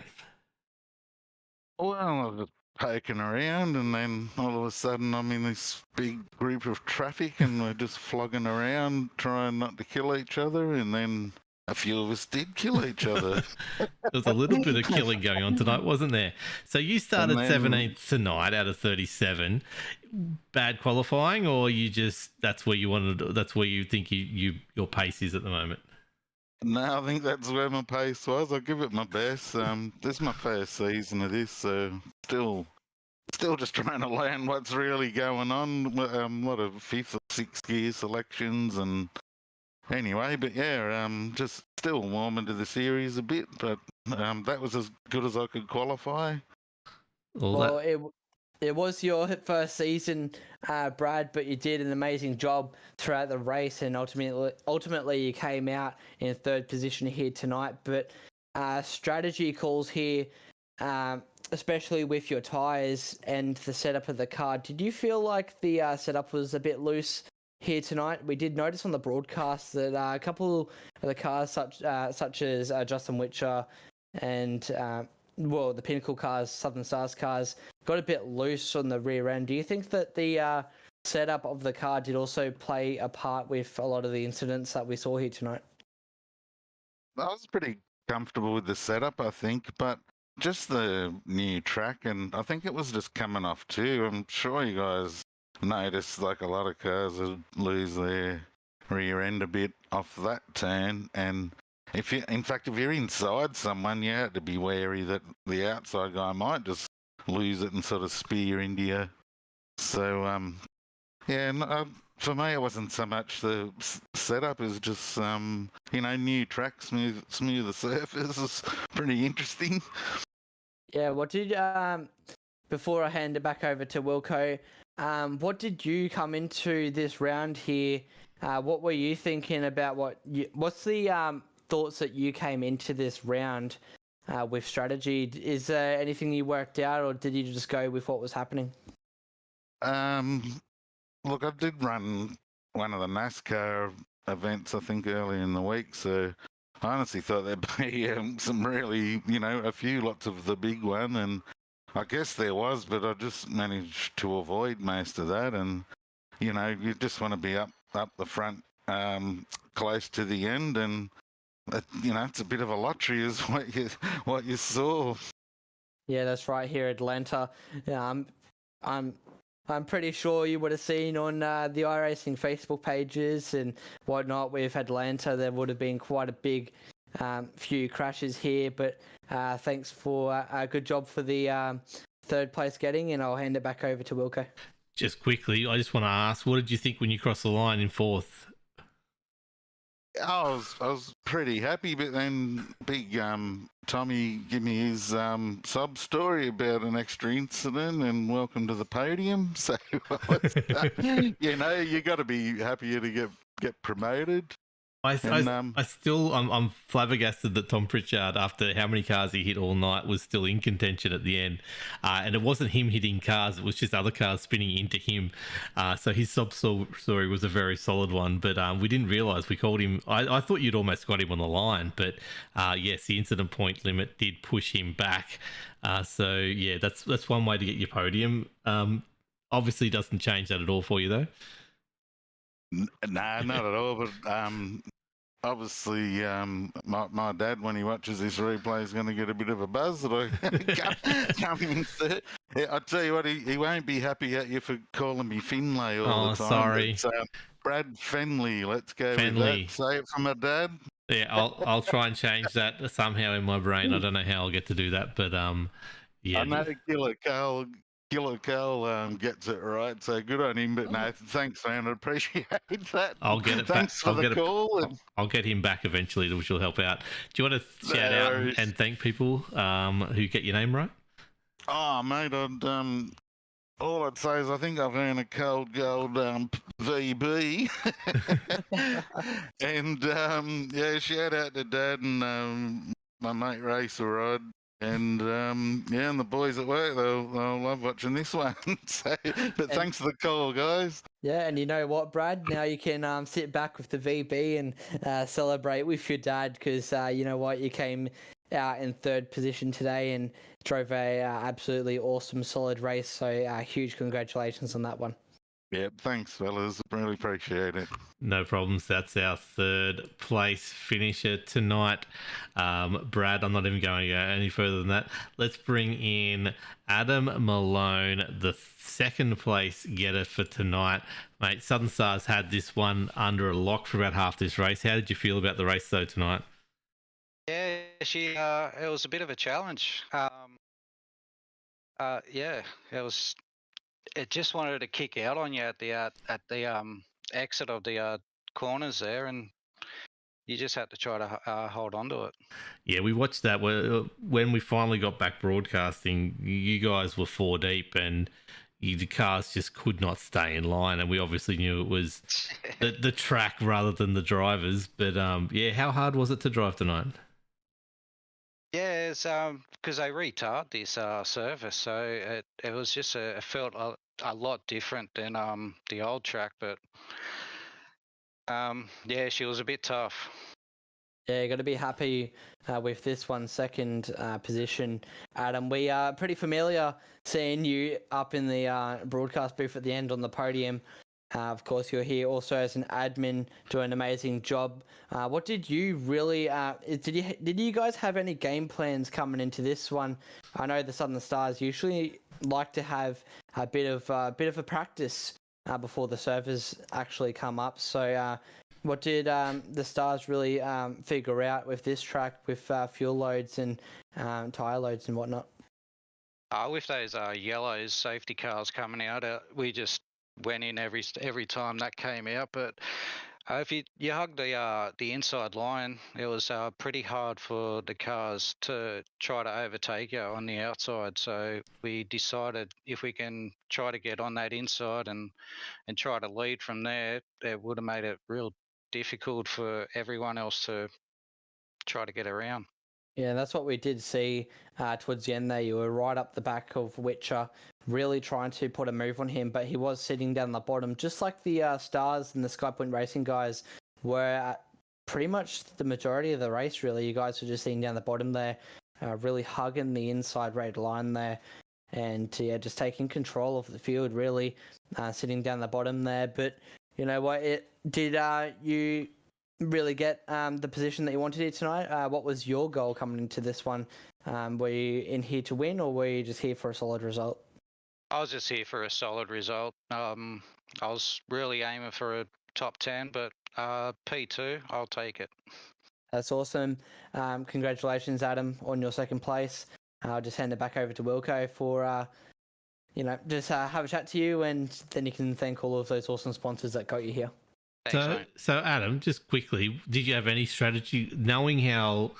Well, I was poking around, and then all of a sudden I'm in this big group of traffic, and we're just flogging around, trying not to kill each other, and then a few of us did kill each other. There was a little bit of killing going on tonight, wasn't there? So you started 17th tonight out of 37. Bad qualifying, or that's where you think your pace is at the moment? No, I think that's where my pace was. I'll give it my best. This is my first season of this, so still just trying to learn what's really going on. A lot of fifth or sixth gear selections, and anyway, but yeah, just still warming to the series a bit, but that was as good as I could qualify. Well, it was your first season, Brad, but you did an amazing job throughout the race, and ultimately you came out in third position here tonight. But strategy calls here, especially with your tyres and the setup of the car. Did you feel like the setup was a bit loose here tonight? We did notice on the broadcast that a couple of the cars, such as Justin Witcher and the Pinnacle cars, Southern Stars cars, got a bit loose on the rear end. Do you think that the setup of the car did also play a part with a lot of the incidents that we saw here tonight? I was pretty comfortable with the setup, I think, but just the new track, and I think it was just coming off too. I'm sure you guys noticed like a lot of cars would lose their rear end a bit off that turn, and if you're inside someone, you have to be wary that the outside guy might just lose it and sort of spear into you. So for me, it wasn't so much the setup; it's just new track, smoother surface is pretty interesting. Yeah. What did before I hand it back over to Wilco, what did you come into this round here? What were you thinking about? What's the thoughts that you came into this round with strategy? Is there anything you worked out, or did you just go with what was happening? Look, I did run one of the NASCAR events, I think, earlier in the week, so I honestly thought there'd be some really, lots of the big one, and I guess there was, but I just managed to avoid most of that, and, you just want to be up the front, close to the end, and it's a bit of a lottery is what you saw. Yeah, that's right. Here, Atlanta. I'm pretty sure you would have seen on the iRacing Facebook pages and whatnot with Atlanta, there would have been quite a big few crashes here. But thanks for a good job for the third place getting, and I'll hand it back over to Wilco. Just quickly, I just want to ask, what did you think when you crossed the line in fourth? I was pretty happy, but then big Tommy gave me his sub story about an extra incident and welcome to the podium. So you got to be happier to get promoted. I'm flabbergasted that Tom Pritchard, after how many cars he hit all night, was still in contention at the end. And it wasn't him hitting cars, it was just other cars spinning into him. So his sub story was a very solid one, but we didn't realise we called him. I thought you'd almost got him on the line, but yes, the incident point limit did push him back. So yeah, that's one way to get your podium. Obviously doesn't change that at all for you though. Nah, not at all, but obviously, my dad, when he watches this replay, is going to get a bit of a buzz that I coming third. Yeah, I tell you what, he won't be happy at you for calling me Finlay all the Oh, time. sorry. It's Brad Fenley. Let's go with Fenley. that. Say it for my dad. Yeah, I'll try and change that somehow in my brain. I don't know how I'll get to do that, but yeah. I know Killer Carl gets it right, so good on him. But no, thanks, man. I appreciate that. I'll get it Thanks back. for the call. I'll get him back eventually, which will help out. Do you want to shout No out worries. and thank people who get your name right? Oh, mate, all I'd say is I think I've earned a cold gold VB. And yeah, shout out to Dad and my mate Racer Rod. And yeah, and the boys at work, they'll love watching this one. So, but thanks for the call, guys. Yeah, and you know what, Brad? Now you can sit back with the VB and celebrate with your dad because you know what, you came out in third position today and drove a absolutely awesome, solid race. So huge congratulations on that one. Yeah, thanks, fellas. Really appreciate it. No problems. That's our third place finisher tonight. Brad, I'm not even going to go any further than that. Let's bring in Adam Malone, the second place getter for tonight. Mate, Southern Stars had this one under a lock for about half this race. How did you feel about the race, though, tonight? Yeah, it was a bit of a challenge. Yeah, it just wanted to kick out on you at the exit of the corners there, and you just had to try to hold on to it. Yeah, we watched that when we finally got back broadcasting. You guys were 4 deep, and the cars just could not stay in line, and we obviously knew it was the track rather than the drivers. But yeah, how hard was it to drive tonight? Yeah, it's because they retard this surface, so it was just it felt a lot different than the old track, but yeah, she was a bit tough. Yeah, got to be happy with this one second position, Adam. We are pretty familiar seeing you up in the broadcast booth at the end on the podium. Of course, you're here also as an admin, doing an amazing job. What did you really? Did you guys have any game plans coming into this one? I know the Southern Stars usually like to have a bit of a practice before the servers actually come up. So, what did the Stars really figure out with this track, with fuel loads and tyre loads and whatnot? With those yellow safety cars coming out, we just went in every time that came out. But if you hug the inside line, it was pretty hard for the cars to try to overtake you on the outside. So we decided if we can try to get on that inside and try to lead from there, it would have made it real difficult for everyone else to try to get around. Yeah, that's what we did see towards the end there. You were right up the back of Witcher, really trying to put a move on him, but he was sitting down the bottom, just like the Stars and the Skypoint Racing guys were at pretty much the majority of the race, really. You guys were just sitting down the bottom there, really hugging the inside raid line there, and yeah, just taking control of the field, really, sitting down the bottom there. But you know what? Did you really get the position that you wanted here tonight? What was your goal coming into this one? Were you in here to win, or were you just here for a solid result? I was just here for a solid result. I was really aiming for a top 10, but P2, I'll take it. That's awesome. Congratulations, Adam, on your second place. I'll just hand it back over to Wilco for, just have a chat to you, and then you can thank all of those awesome sponsors that got you here. Thanks, So Adam, just quickly, did you have any strategy, knowing how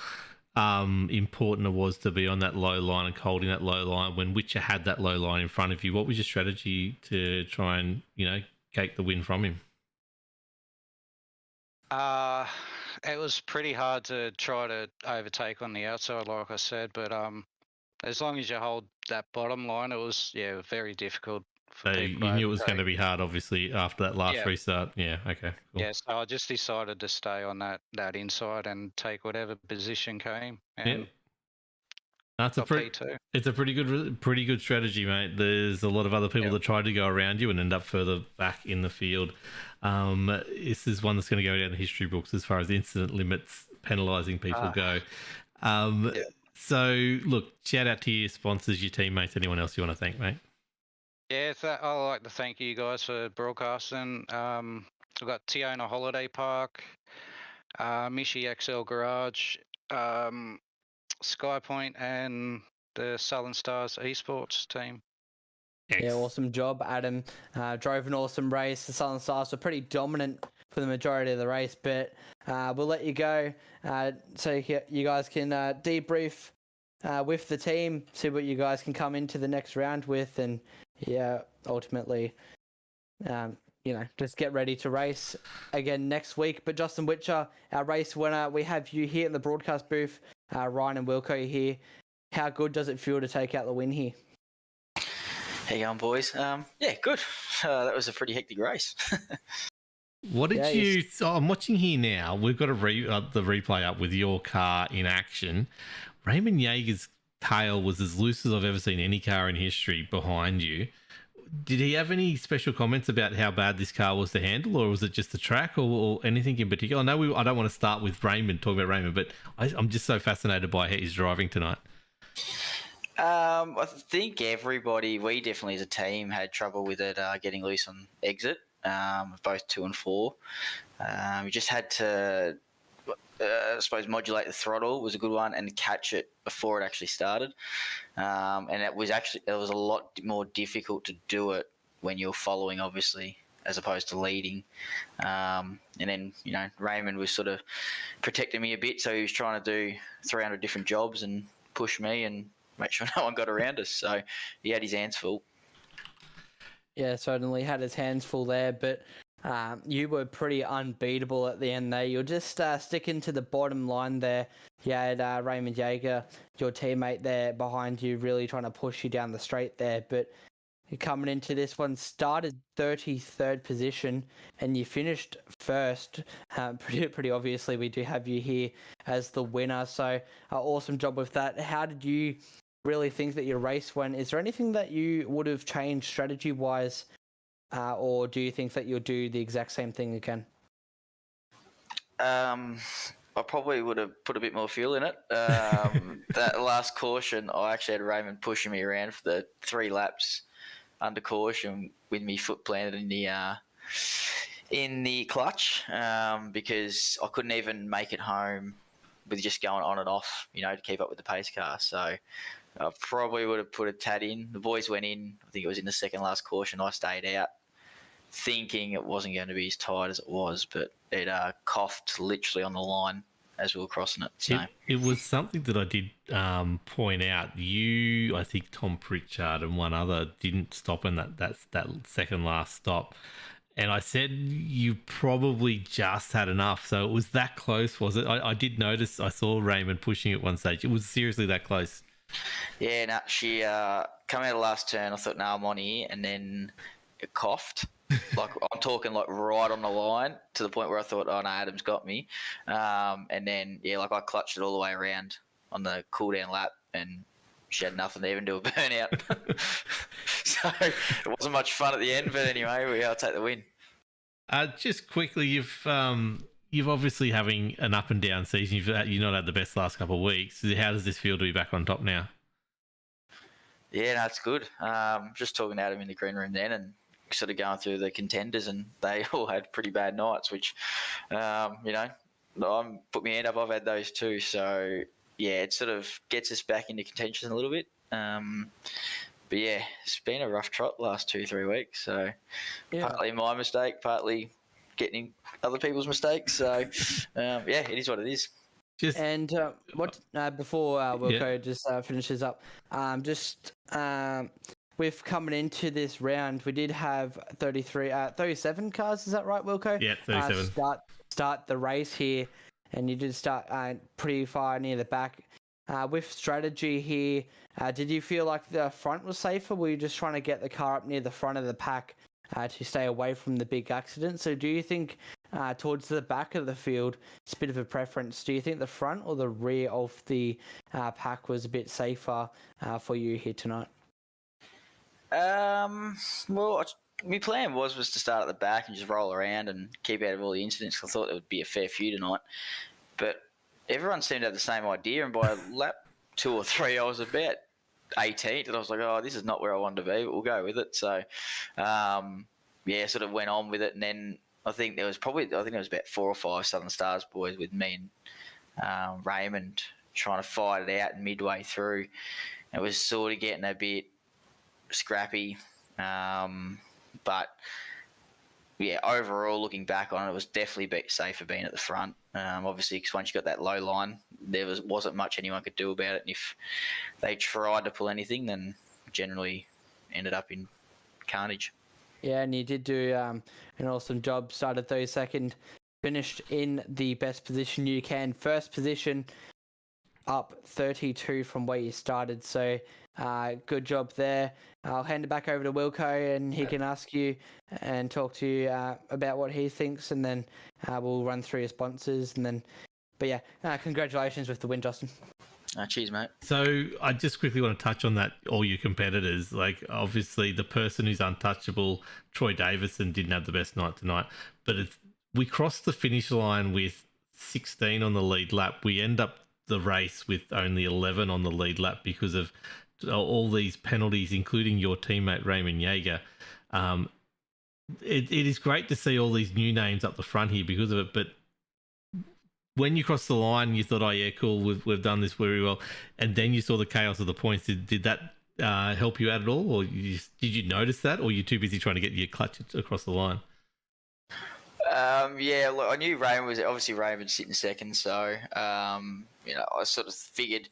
important it was to be on that low line and holding that low line when Witcher had that low line in front of you? What was your strategy to try and, take the win from him? It was pretty hard to try to overtake on the outside, like I said, but as long as you hold that bottom line, it was, very difficult. So you knew it was going to be hard, obviously, after that last restart. Yeah, okay. Cool. Yeah, so I just decided to stay on that inside and take whatever position came. And That's got P2. It's a pretty good strategy, mate. There's a lot of other people that try to go around you and end up further back in the field. This is one that's going to go down the history books as far as incident limits penalising people go. Yeah. So, look, shout out to your sponsors, your teammates, anyone else you want to thank, mate. Yeah, I'd like to thank you guys for broadcasting. We've got Tiona Holiday Park, Mishi XL Garage, Skypoint, and the Southern Stars Esports team. Yeah, awesome job, Adam. Drove an awesome race. The Southern Stars were pretty dominant for the majority of the race, but we'll let you go so you guys can debrief with the team, see what you guys can come into the next round with, and ultimately, just get ready to race again next week. But Justin Witcher, our race winner, we have you here in the broadcast booth. Ryan and Wilco here. How good does it feel to take out the win here? How you going, boys? Yeah, good. That was a pretty hectic race. What did you? So I'm watching here now. We've got the replay up with your car in action. Raymond Yeager's tail was as loose as I've ever seen any car in history behind you. Did he have any special comments about how bad this car was to handle, or was it just the track, or anything in particular? I don't want to start with Raymond, talking about Raymond, but I'm just so fascinated by how he's driving tonight. I think we definitely as a team had trouble with it getting loose on exit, both 2 and 4. We just had to, I suppose, modulate the throttle was a good one and catch it before it actually started. And it was a lot more difficult to do it when you're following, obviously, as opposed to leading. And then, Raymond was sort of protecting me a bit, so he was trying to do 300 different jobs and push me and make sure no one got around us. So he had his hands full. Yeah, certainly had his hands full there, but you were pretty unbeatable at the end there. You're just sticking to the bottom line there. You had Raymond Yeager, your teammate there behind you, really trying to push you down the straight there. But you're coming into this one, started 33rd position, and you finished first. Pretty obviously, we do have you here as the winner. So awesome job with that. How did you really think that your race went? Is there anything that you would have changed strategy-wise, or do you think that you'll do the exact same thing again? I probably would have put a bit more fuel in it. That last caution, I actually had Raymond pushing me around for the 3 laps under caution with me foot planted in the clutch, because I couldn't even make it home with just going on and off, to keep up with the pace car. So I probably would have put a tad in. The boys went in. I think it was in the second last caution. I stayed out, thinking it wasn't going to be as tight as it was, but it coughed literally on the line as we were crossing it. So it was something that I did point out. You, I think Tom Pritchard and one other didn't stop in that second last stop. And I said you probably just had enough. So it was that close, was it? I did notice, I saw Raymond pushing at one stage. It was seriously that close. Yeah, she come out of the last turn. I thought, no, I'm on here. And then it coughed. Like I'm talking like right on the line, to the point where I thought, oh no, Adam's got me. And then I clutched it all the way around on the cool down lap, and she had nothing to even do a burnout. So it wasn't much fun at the end, but anyway, I'll take the win. Just quickly, you've obviously having an up and down season. You've not had the best last couple of weeks. How does this feel to be back on top now? Yeah, no, it's good. Just talking to Adam in the green room then, and sort of going through the contenders, and they all had pretty bad nights, which, I'm put my hand up. I've had those too. So yeah, it sort of gets us back into contention a little bit. But yeah, it's been a rough trot the last 2-3 weeks. So partly my mistake, partly getting other people's mistakes. So it is what it is. Before Wilco just finishes up, with coming into this round, we did have 37 cars. Is that right, Wilco? Yeah, 37. Start the race here, and you did start pretty far near the back. With strategy here, did you feel like the front was safer? Were you just trying to get the car up near the front of the pack to stay away from the big accident? So do you think towards the back of the field, it's a bit of a preference. Do you think the front or the rear of the pack was a bit safer for you here tonight? Well, my plan was to start at the back and just roll around and keep out of all the incidents. I thought there would be a fair few tonight, but everyone seemed to have the same idea. And by lap 2 or 3, I was about 18th, and I was like, "Oh, this is not where I wanted to be, but we'll go with it." So, sort of went on with it, and then I think there was about 4 or 5 Southern Stars boys with me and Raymond trying to fight it out midway through. It was sort of getting a bit scrappy, but yeah, overall looking back on it, was definitely safer being at the front. Obviously, because once you got that low line, there wasn't much anyone could do about it. And if they tried to pull anything, then generally ended up in carnage. Yeah, and you did do an awesome job. Started 32nd, finished in the best position you can. First position, up 32 from where you started. So good job there. I'll hand it back over to Wilco, and he can ask you and talk to you about what he thinks, and then we'll run through your sponsors. And then, but yeah, congratulations with the win, Justin. Cheers, mate. So I just quickly want to touch on that. All your competitors, like obviously the person who's untouchable, Troy Davison, didn't have the best night tonight, but we crossed the finish line with 16 on the lead lap. We end up the race with only 11 on the lead lap because of all these penalties, including your teammate Raymond Yeager. It is great to see all these new names up the front here because of it, but when you crossed the line, you thought, "Oh yeah, cool, we've done this very well," and then you saw the chaos of the points. Did that help you out at all, or did you notice that, or you're too busy trying to get your clutch across the line? Yeah, look, I knew Raymond sitting second, so I sort of figured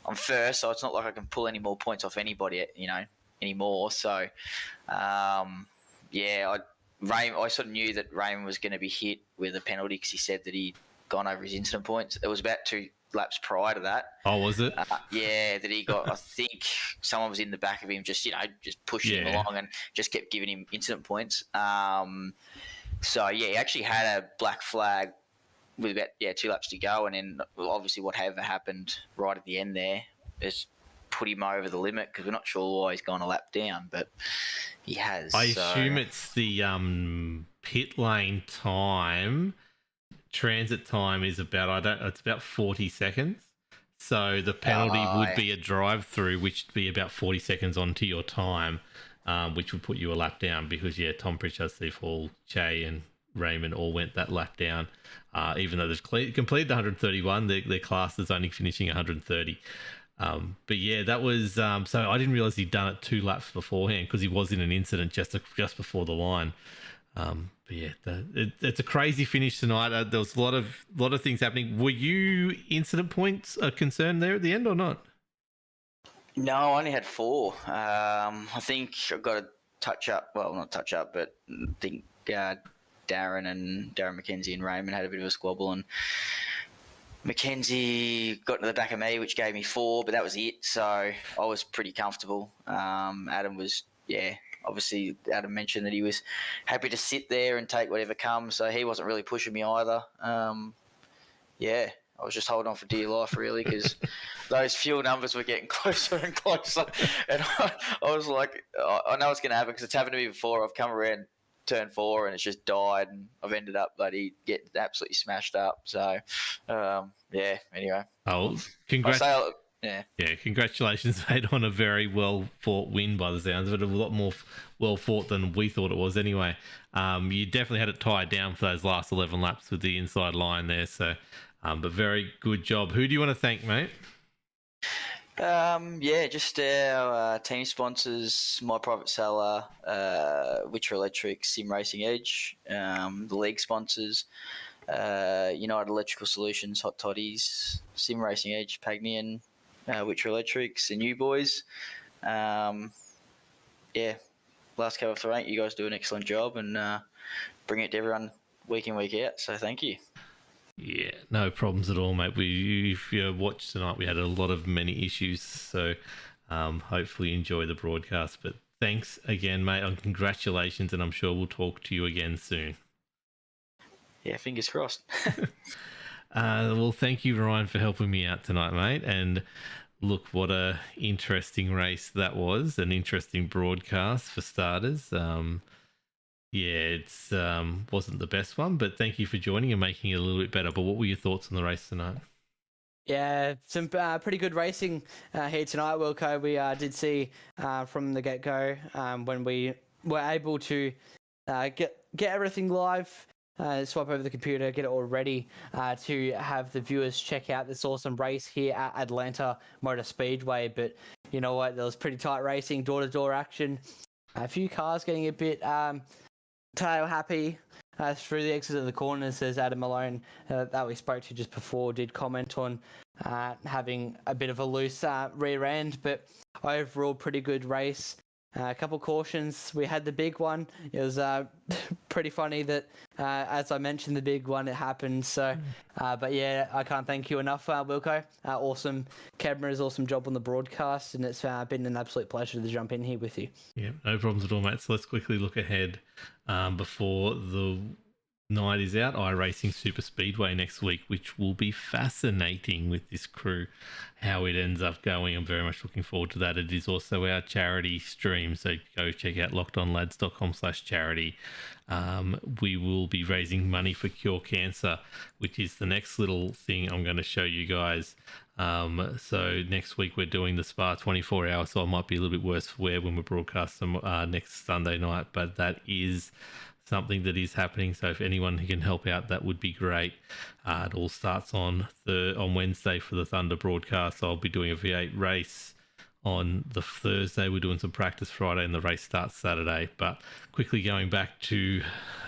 I'm first, so it's not like I can pull any more points off anybody, anymore. So, I sort of knew that Raymond was going to be hit with a penalty because he said that he'd gone over his incident points. It was about 2 laps prior to that. Oh, was it? That he got. I think someone was in the back of him, just pushing him along and just kept giving him incident points. So, he actually had a black flag with about 2 laps to go, and then obviously whatever happened right at the end there is put him over the limit because we're not sure why he's gone a lap down, but he has. I assume it's the pit lane time. Transit time is it's about 40 seconds. So the penalty would be a drive-through, which would be about 40 seconds onto your time. Which would put you a lap down because, Tom Pritchard, Steve Hall, Che and Raymond all went that lap down. Even though they've completed 131, their class is only finishing 130. But that was... so I didn't realise he'd done it 2 laps beforehand because he was in an incident just before the line. It's a crazy finish tonight. There was a lot of things happening. Were you incident points a concern there at the end or not? No, I only had 4. I think I got a touch up. Well, not touch up, but I think Darren McKenzie and Raymond had a bit of a squabble, and McKenzie got to the back of me, which gave me 4, but that was it. So I was pretty comfortable. Adam was, obviously Adam mentioned that he was happy to sit there and take whatever comes, so he wasn't really pushing me either. I was just holding on for dear life, really, because those fuel numbers were getting closer and closer. And I was like, I know it's going to happen because it's happened to me before. I've come around turn 4 and it's just died, and I've ended up getting absolutely smashed up. So, anyway. Oh, congratulations, mate, on a very well-fought win by the sounds of it. A lot more well-fought than we thought it was anyway. You definitely had it tied down for those last 11 laps with the inside line there, so... but very good job. Who do you want to thank, mate? Just our team sponsors, My Private Seller, Witcher Electric, Sim Racing Edge, the league sponsors, United Electrical Solutions, Hot Toddies, Sim Racing Edge, Pagnian, Witcher Electrics, and you boys. Last cover off the rank, you guys do an excellent job and bring it to everyone week in, week out, so thank you. Yeah, no problems at all, mate. If you watched tonight, we had many issues, so hopefully enjoy the broadcast. But thanks again, mate, and congratulations, and I'm sure we'll talk to you again soon. yeah, fingers crossed. Well, thank you, Ryan, for helping me out tonight, mate. And look, what a interesting race that was. An interesting broadcast for starters. Yeah, it's wasn't the best one, but thank you for joining and making it a little bit better. But what were your thoughts on the race tonight? Yeah, some pretty good racing here tonight, Wilco. We did see from the get-go when we were able to get everything live, swap over the computer, get it all ready to have the viewers check out this awesome race here at Atlanta Motor Speedway. But you know what? There was pretty tight racing, door-to-door action. A few cars getting a bit tail happy through the exit of the corners, as Adam Malone that we spoke to just before did comment on having a bit of a loose rear end, but overall pretty good race. A couple cautions. We had the big one. It was pretty funny that, as I mentioned, the big one, it happened. So, but yeah, I can't thank you enough, Wilco. Awesome cameras, awesome job on the broadcast, and it's been an absolute pleasure to jump in here with you. Yeah, no problems at all, mate. So let's quickly look ahead before the night is out. iRacing Super Speedway next week, which will be fascinating with this crew, how it ends up going. I'm very much looking forward to that. It is also our charity stream, so go check out lockedonlads.com/charity. We will be raising money for Cure Cancer, which is the next little thing I'm going to show you guys. So next week we're doing the Spa 24 hours, so I might be a little bit worse for wear when we broadcast them next Sunday night, but that is something that is happening. So if anyone who can help out, that would be great. It all starts on Wednesday for the Thunder broadcast. I'll be doing a V8 race on the Thursday. We're doing some practice Friday, and the race starts Saturday. But quickly going back to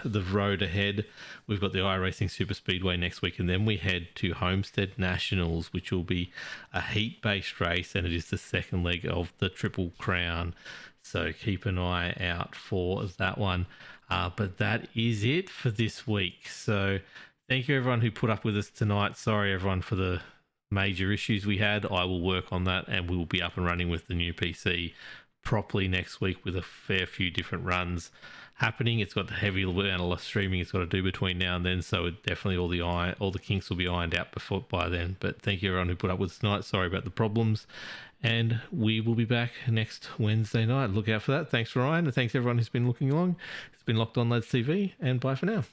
the road ahead, we've got the iRacing Super Speedway next week, and then we head to Homestead Nationals, which will be a heat-based race, and it is the second leg of the Triple Crown. So keep an eye out for that one. But that is it for this week. So thank you everyone who put up with us tonight. Sorry everyone for the major issues we had. I will work on that, and we will be up and running with the new PC properly next week with a fair few different runs happening. It's got the heavy amount of streaming it's got to do between now and then, so it definitely all the kinks will be ironed out by then. But thank you everyone who put up with us tonight. Sorry about the problems, and we will be back next Wednesday night. Look out for that. Thanks Ryan, and thanks everyone who's been looking along. It's been Locked On Lads TV, and bye for now.